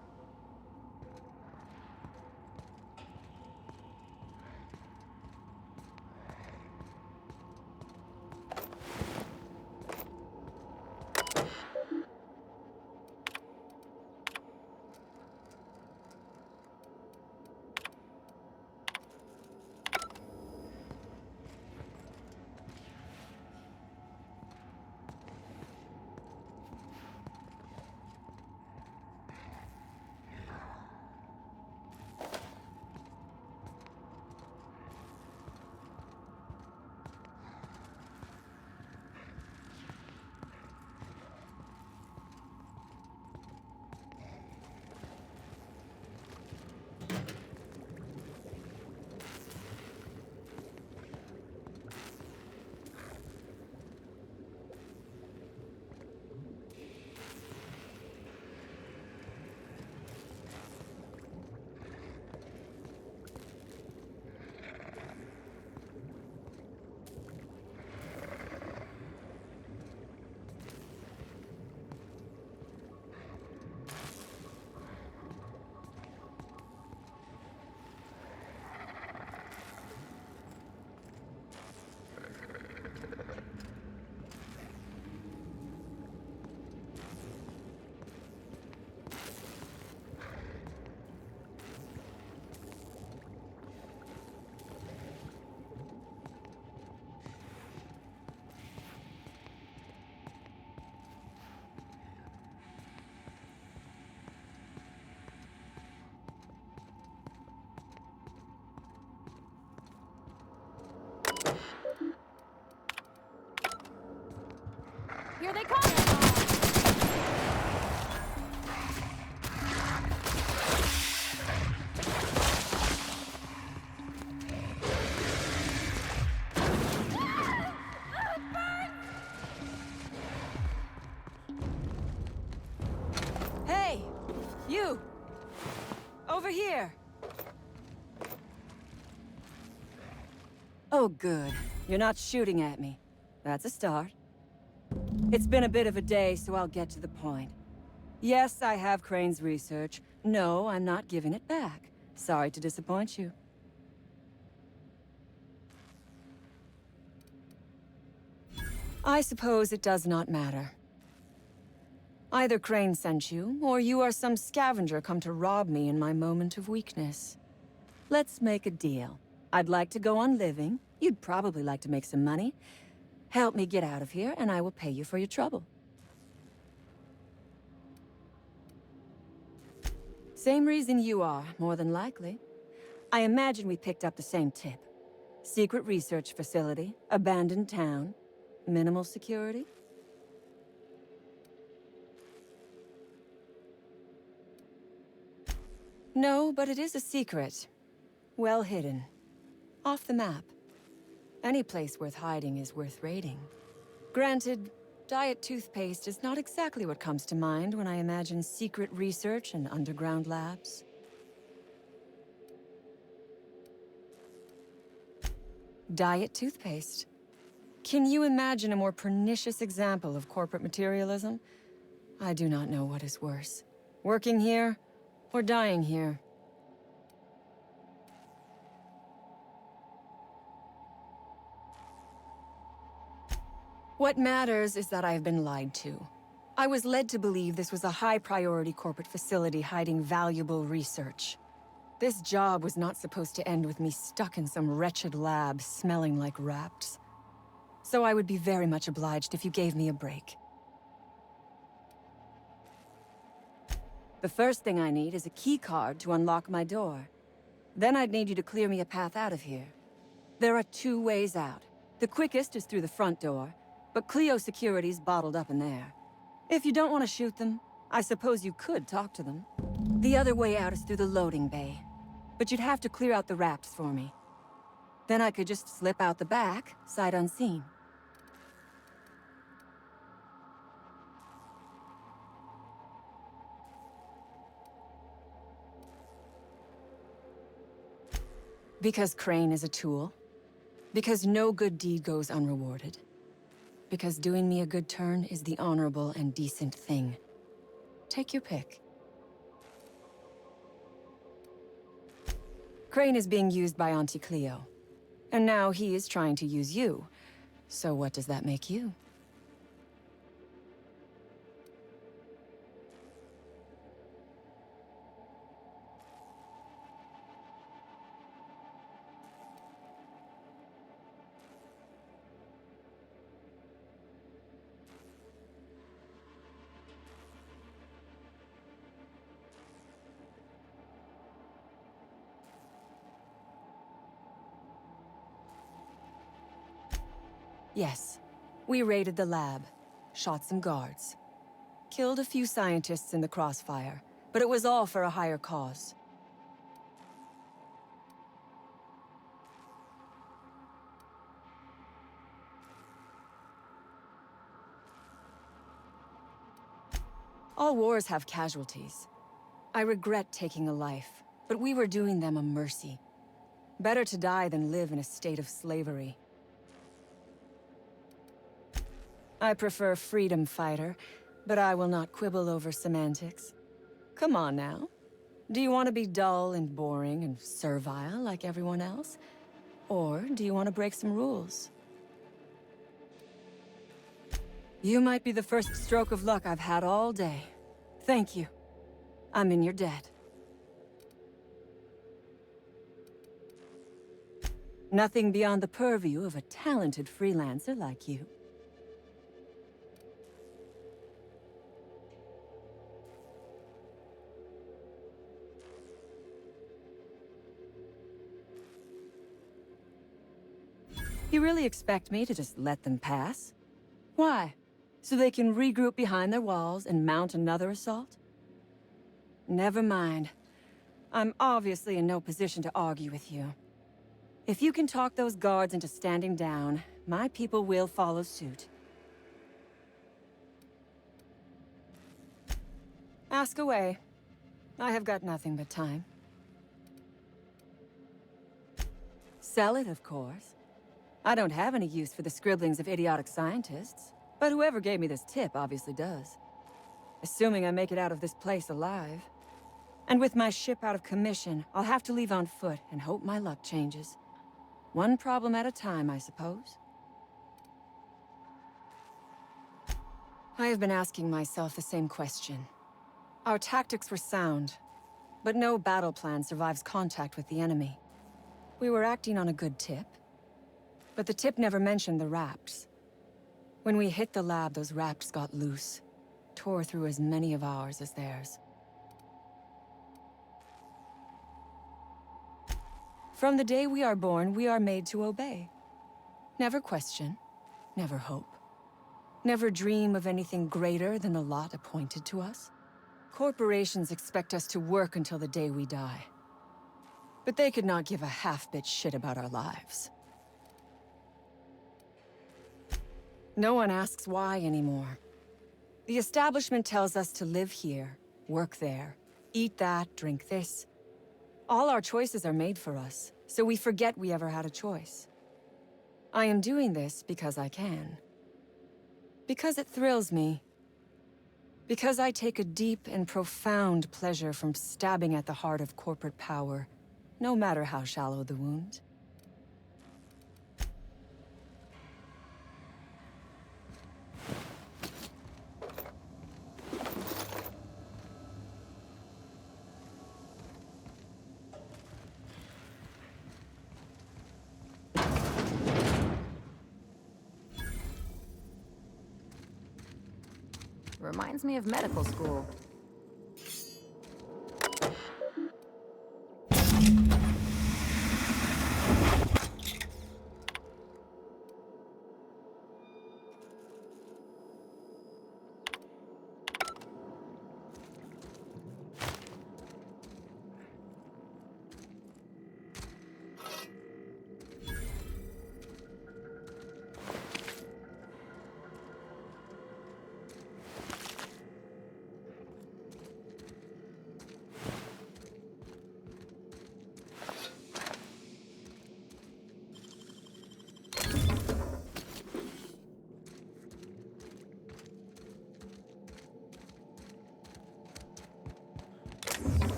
Here they come! Hey! You! Over here! Oh, good. You're not shooting at me. That's a start. It's been a bit of a day, so I'll get to the point. Yes, I have Crane's research. No, I'm not giving it back. Sorry to disappoint you. I suppose it does not matter. Either Crane sent you, or you are some scavenger come to rob me in my moment of weakness. Let's make a deal. I'd like to go on living. You'd probably like to make some money. Help me get out of here, and I will pay you for your trouble. Same reason you are, more than likely. I imagine we picked up the same tip. Secret research facility, abandoned town, minimal security. No, but it is a secret. Well hidden. Off the map. Any place worth hiding is worth raiding. Granted, diet toothpaste is not exactly what comes to mind when I imagine secret research and underground labs. Diet toothpaste. Can you imagine a more pernicious example of corporate materialism? I do not know what is worse. Working here, or dying here. What matters is that I have been lied to. I was led to believe this was a high-priority corporate facility hiding valuable research. This job was not supposed to end with me stuck in some wretched lab smelling like rats. So I would be very much obliged if you gave me a break. The first thing I need is a key card to unlock my door. Then I'd need you to clear me a path out of here. There are 2 ways out. The quickest is through the front door, but Cleo security's bottled up in there. If you don't want to shoot them, I suppose you could talk to them. The other way out is through the loading bay, but you'd have to clear out the rafts for me. Then I could just slip out the back, sight unseen. Because Crane is a tool. Because no good deed goes unrewarded. Because doing me a good turn is the honorable and decent thing. Take your pick. Crane is being used by Auntie Cleo. And now he is trying to use you. So what does that make you? Yes. We raided the lab, shot some guards, killed a few scientists in the crossfire, but it was all for a higher cause. All wars have casualties. I regret taking a life, but we were doing them a mercy. Better to die than live in a state of slavery. I prefer freedom fighter, but I will not quibble over semantics. Come on now. Do you want to be dull and boring and servile like everyone else? Or do you want to break some rules? You might be the first stroke of luck I've had all day. Thank you. I'm in your debt. Nothing beyond the purview of a talented freelancer like you. You really expect me to just let them pass? Why? So they can regroup behind their walls and mount another assault? Never mind. I'm obviously in no position to argue with you. If you can talk those guards into standing down, my people will follow suit. Ask away. I have got nothing but time. Sell it, of course. I don't have any use for the scribblings of idiotic scientists, but whoever gave me this tip obviously does. Assuming I make it out of this place alive. And with my ship out of commission, I'll have to leave on foot and hope my luck changes. One problem at a time, I suppose. I have been asking myself the same question. Our tactics were sound, but no battle plan survives contact with the enemy. We were acting on a good tip. But the tip never mentioned the raps. When we hit the lab, those raps got loose. Tore through as many of ours as theirs. From the day we are born, we are made to obey. Never question, never hope. Never dream of anything greater than the lot appointed to us. Corporations expect us to work until the day we die. But they could not give a half-bit shit about our lives. No one asks why anymore. The establishment tells us to live here, work there, eat that, drink this. All our choices are made for us, so we forget we ever had a choice. I am doing this because I can. Because it thrills me. Because I take a deep and profound pleasure from stabbing at the heart of corporate power, no matter how shallow the wound. Reminds me of medical school.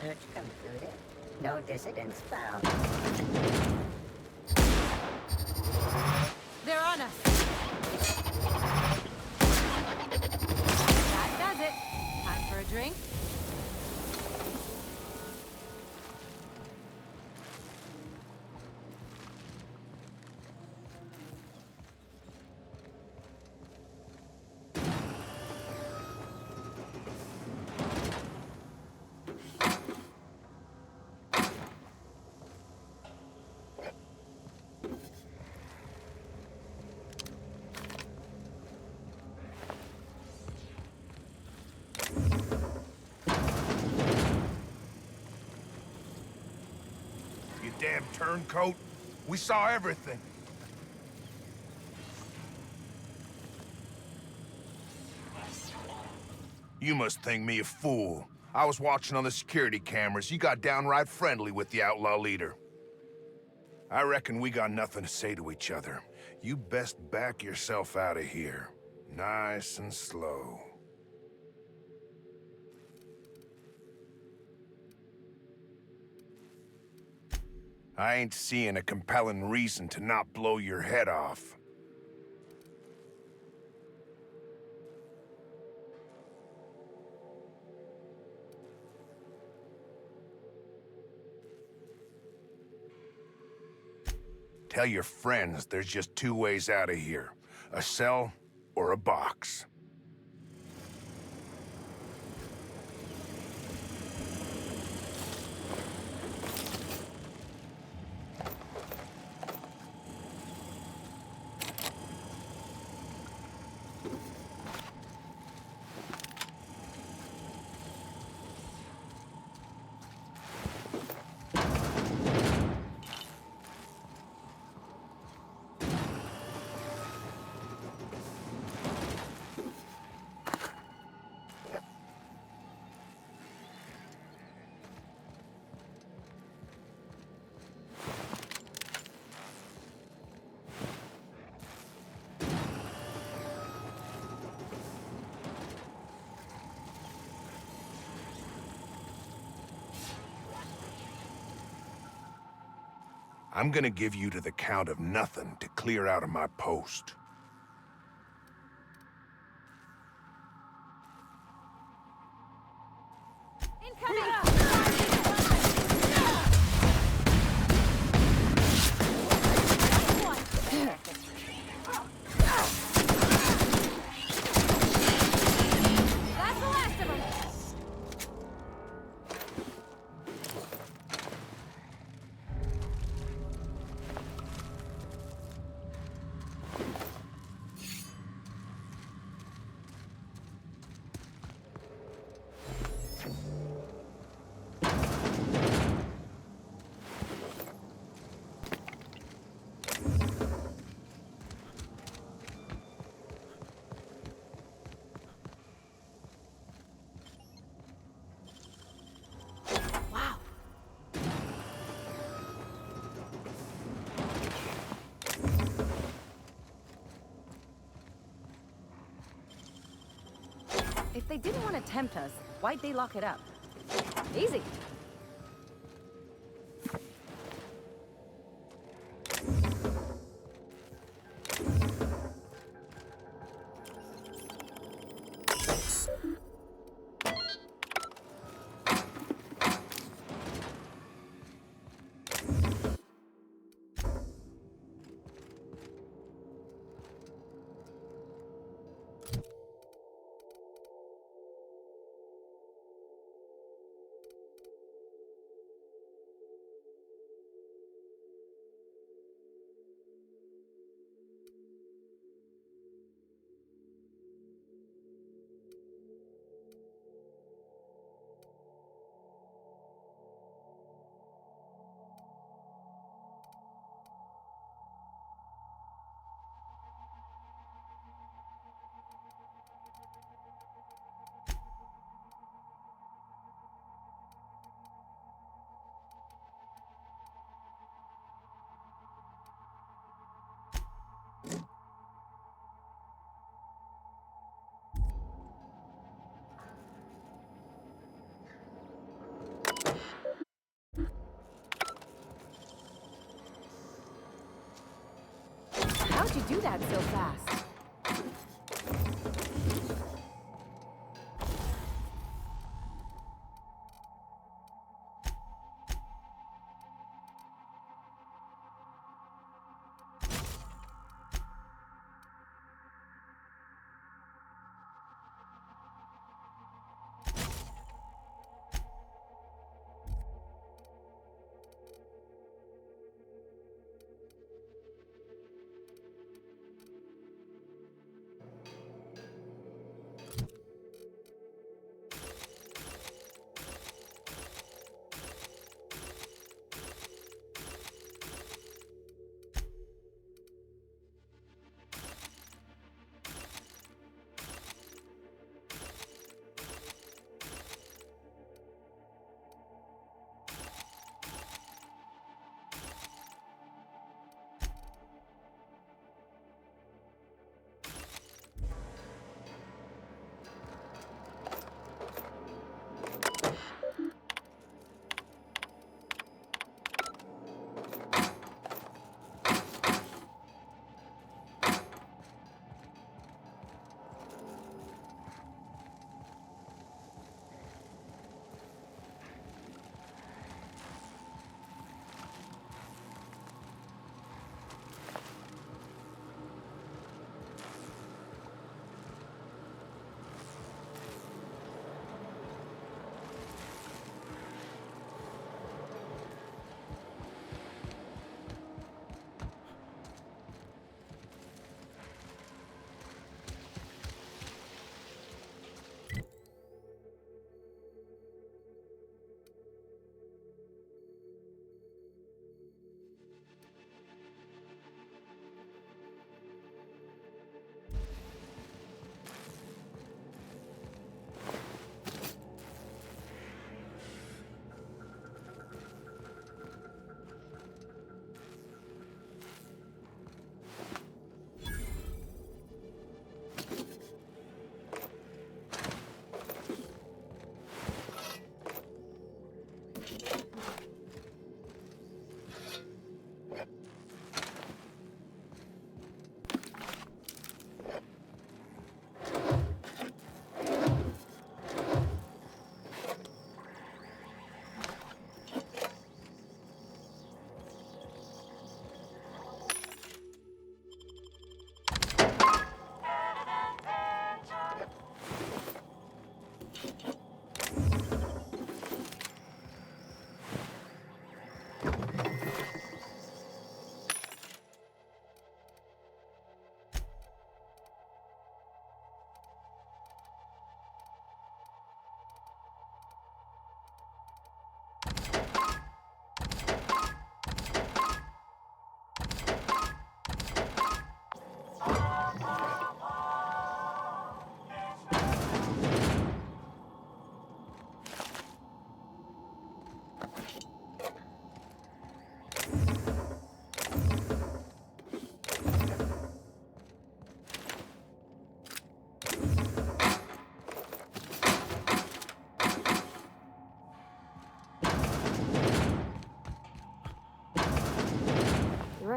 Search concluded. No dissidents found. They're on us. That does it. Time for a drink? You damn turncoat. We saw everything. You must think me a fool. I was watching on the security cameras. You got downright friendly with the outlaw leader. I reckon we got nothing to say to each other. You best back yourself out of here. Nice and slow. I ain't seeing a compelling reason to not blow your head off. Tell your friends there's just two ways out of here. A cell or a box. I'm gonna give you to the count of nothing to clear out of my post. That's the last of them! If they didn't want to tempt us, why'd they lock it up? Easy. How'd you do that so fast?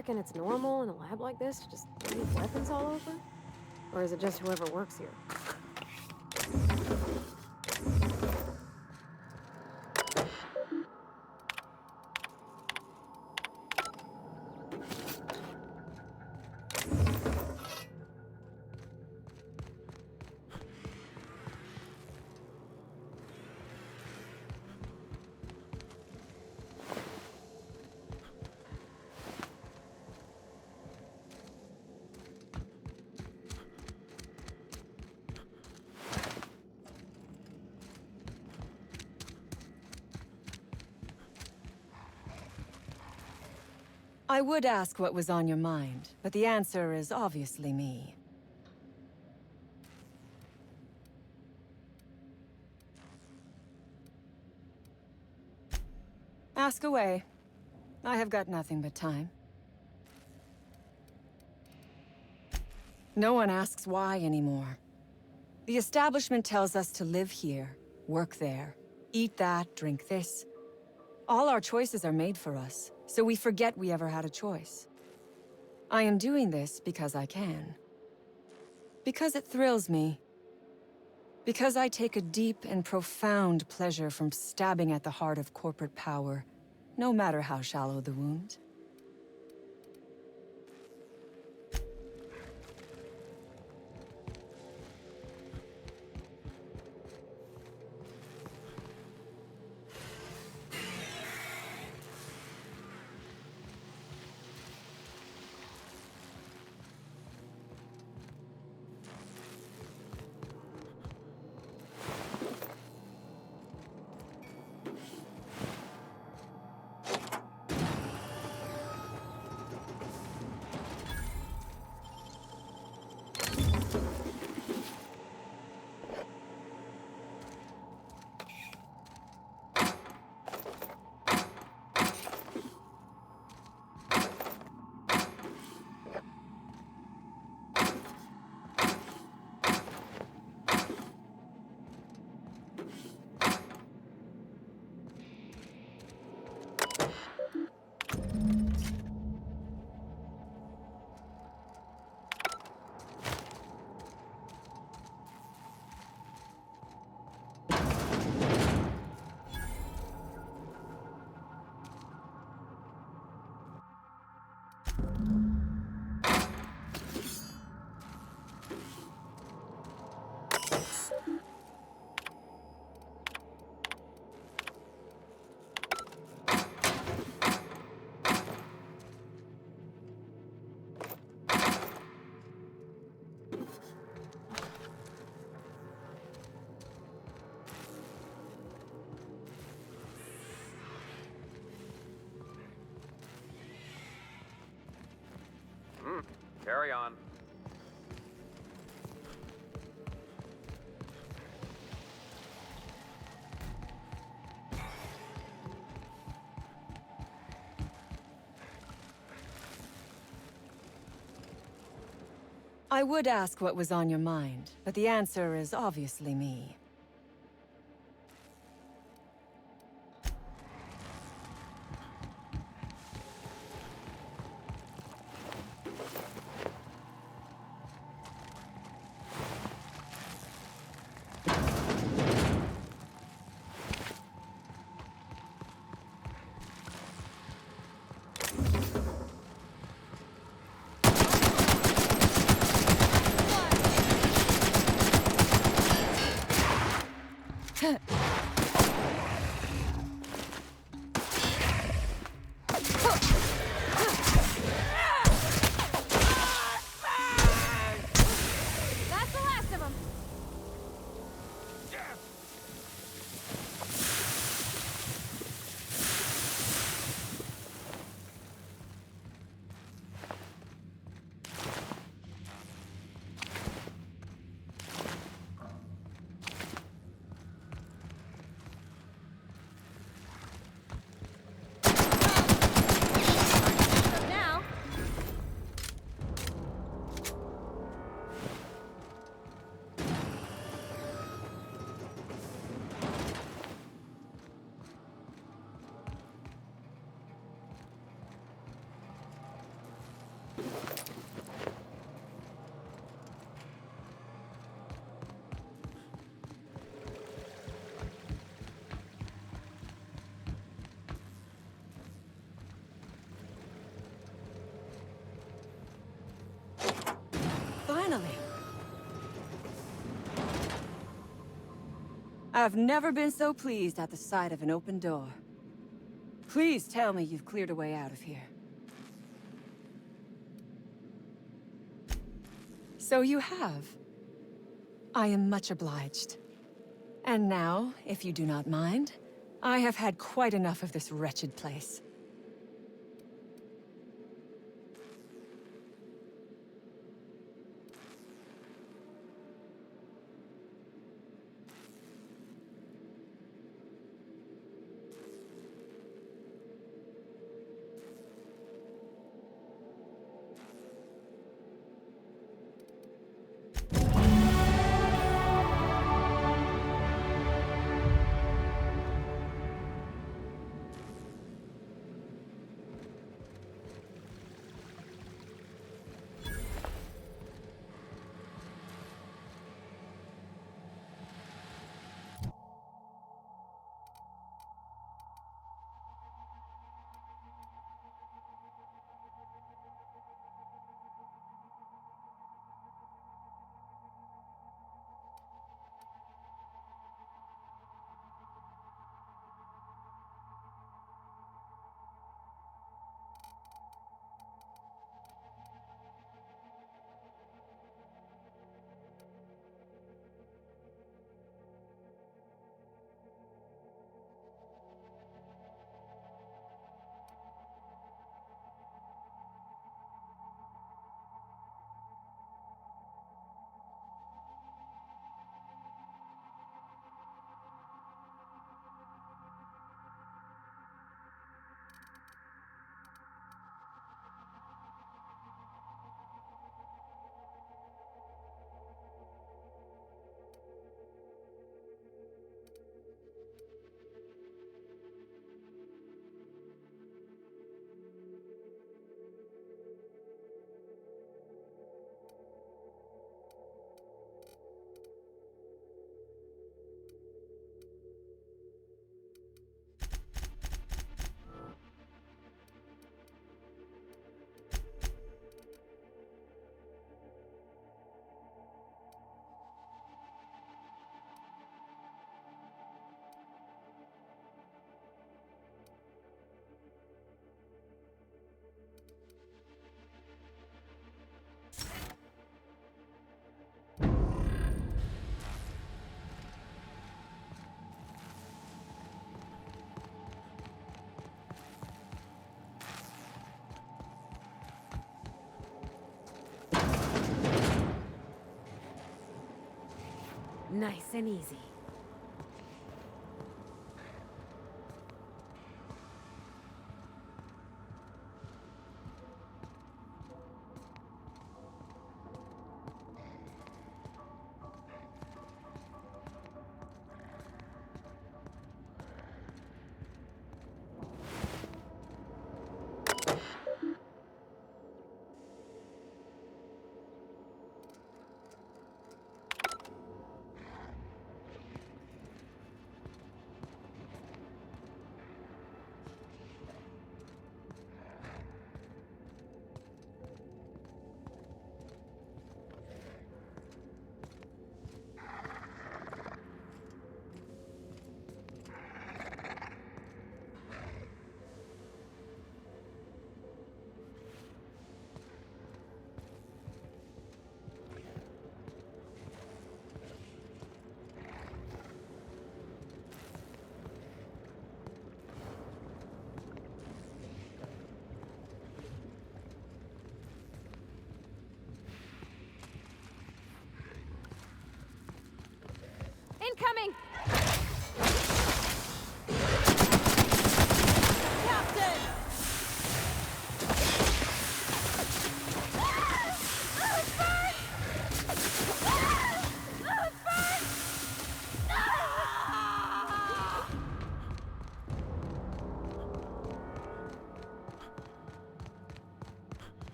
reckon it's normal in a lab like this to just leave weapons all over? Or is it just whoever works here? I would ask what was on your mind, but the answer is obviously me. Ask away. I have got nothing but time. No one asks why anymore. The establishment tells us to live here, work there, eat that, drink this. All our choices are made for us, so we forget we ever had a choice. I am doing this because I can. Because it thrills me. Because I take a deep and profound pleasure from stabbing at the heart of corporate power, no matter how shallow the wound. Carry on. I would ask what was on your mind, but the answer is obviously me. Finally! I've never been so pleased at the sight of an open door. Please tell me you've cleared a way out of here. So you have. I am much obliged. And now, if you do not mind, I have had quite enough of this wretched place. Nice and easy.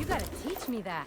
gotta teach me that.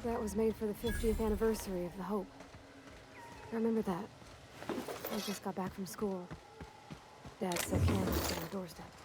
That was made for the 50th anniversary of the Hope. I remember that. I just got back from school. Dad set candles on our doorstep.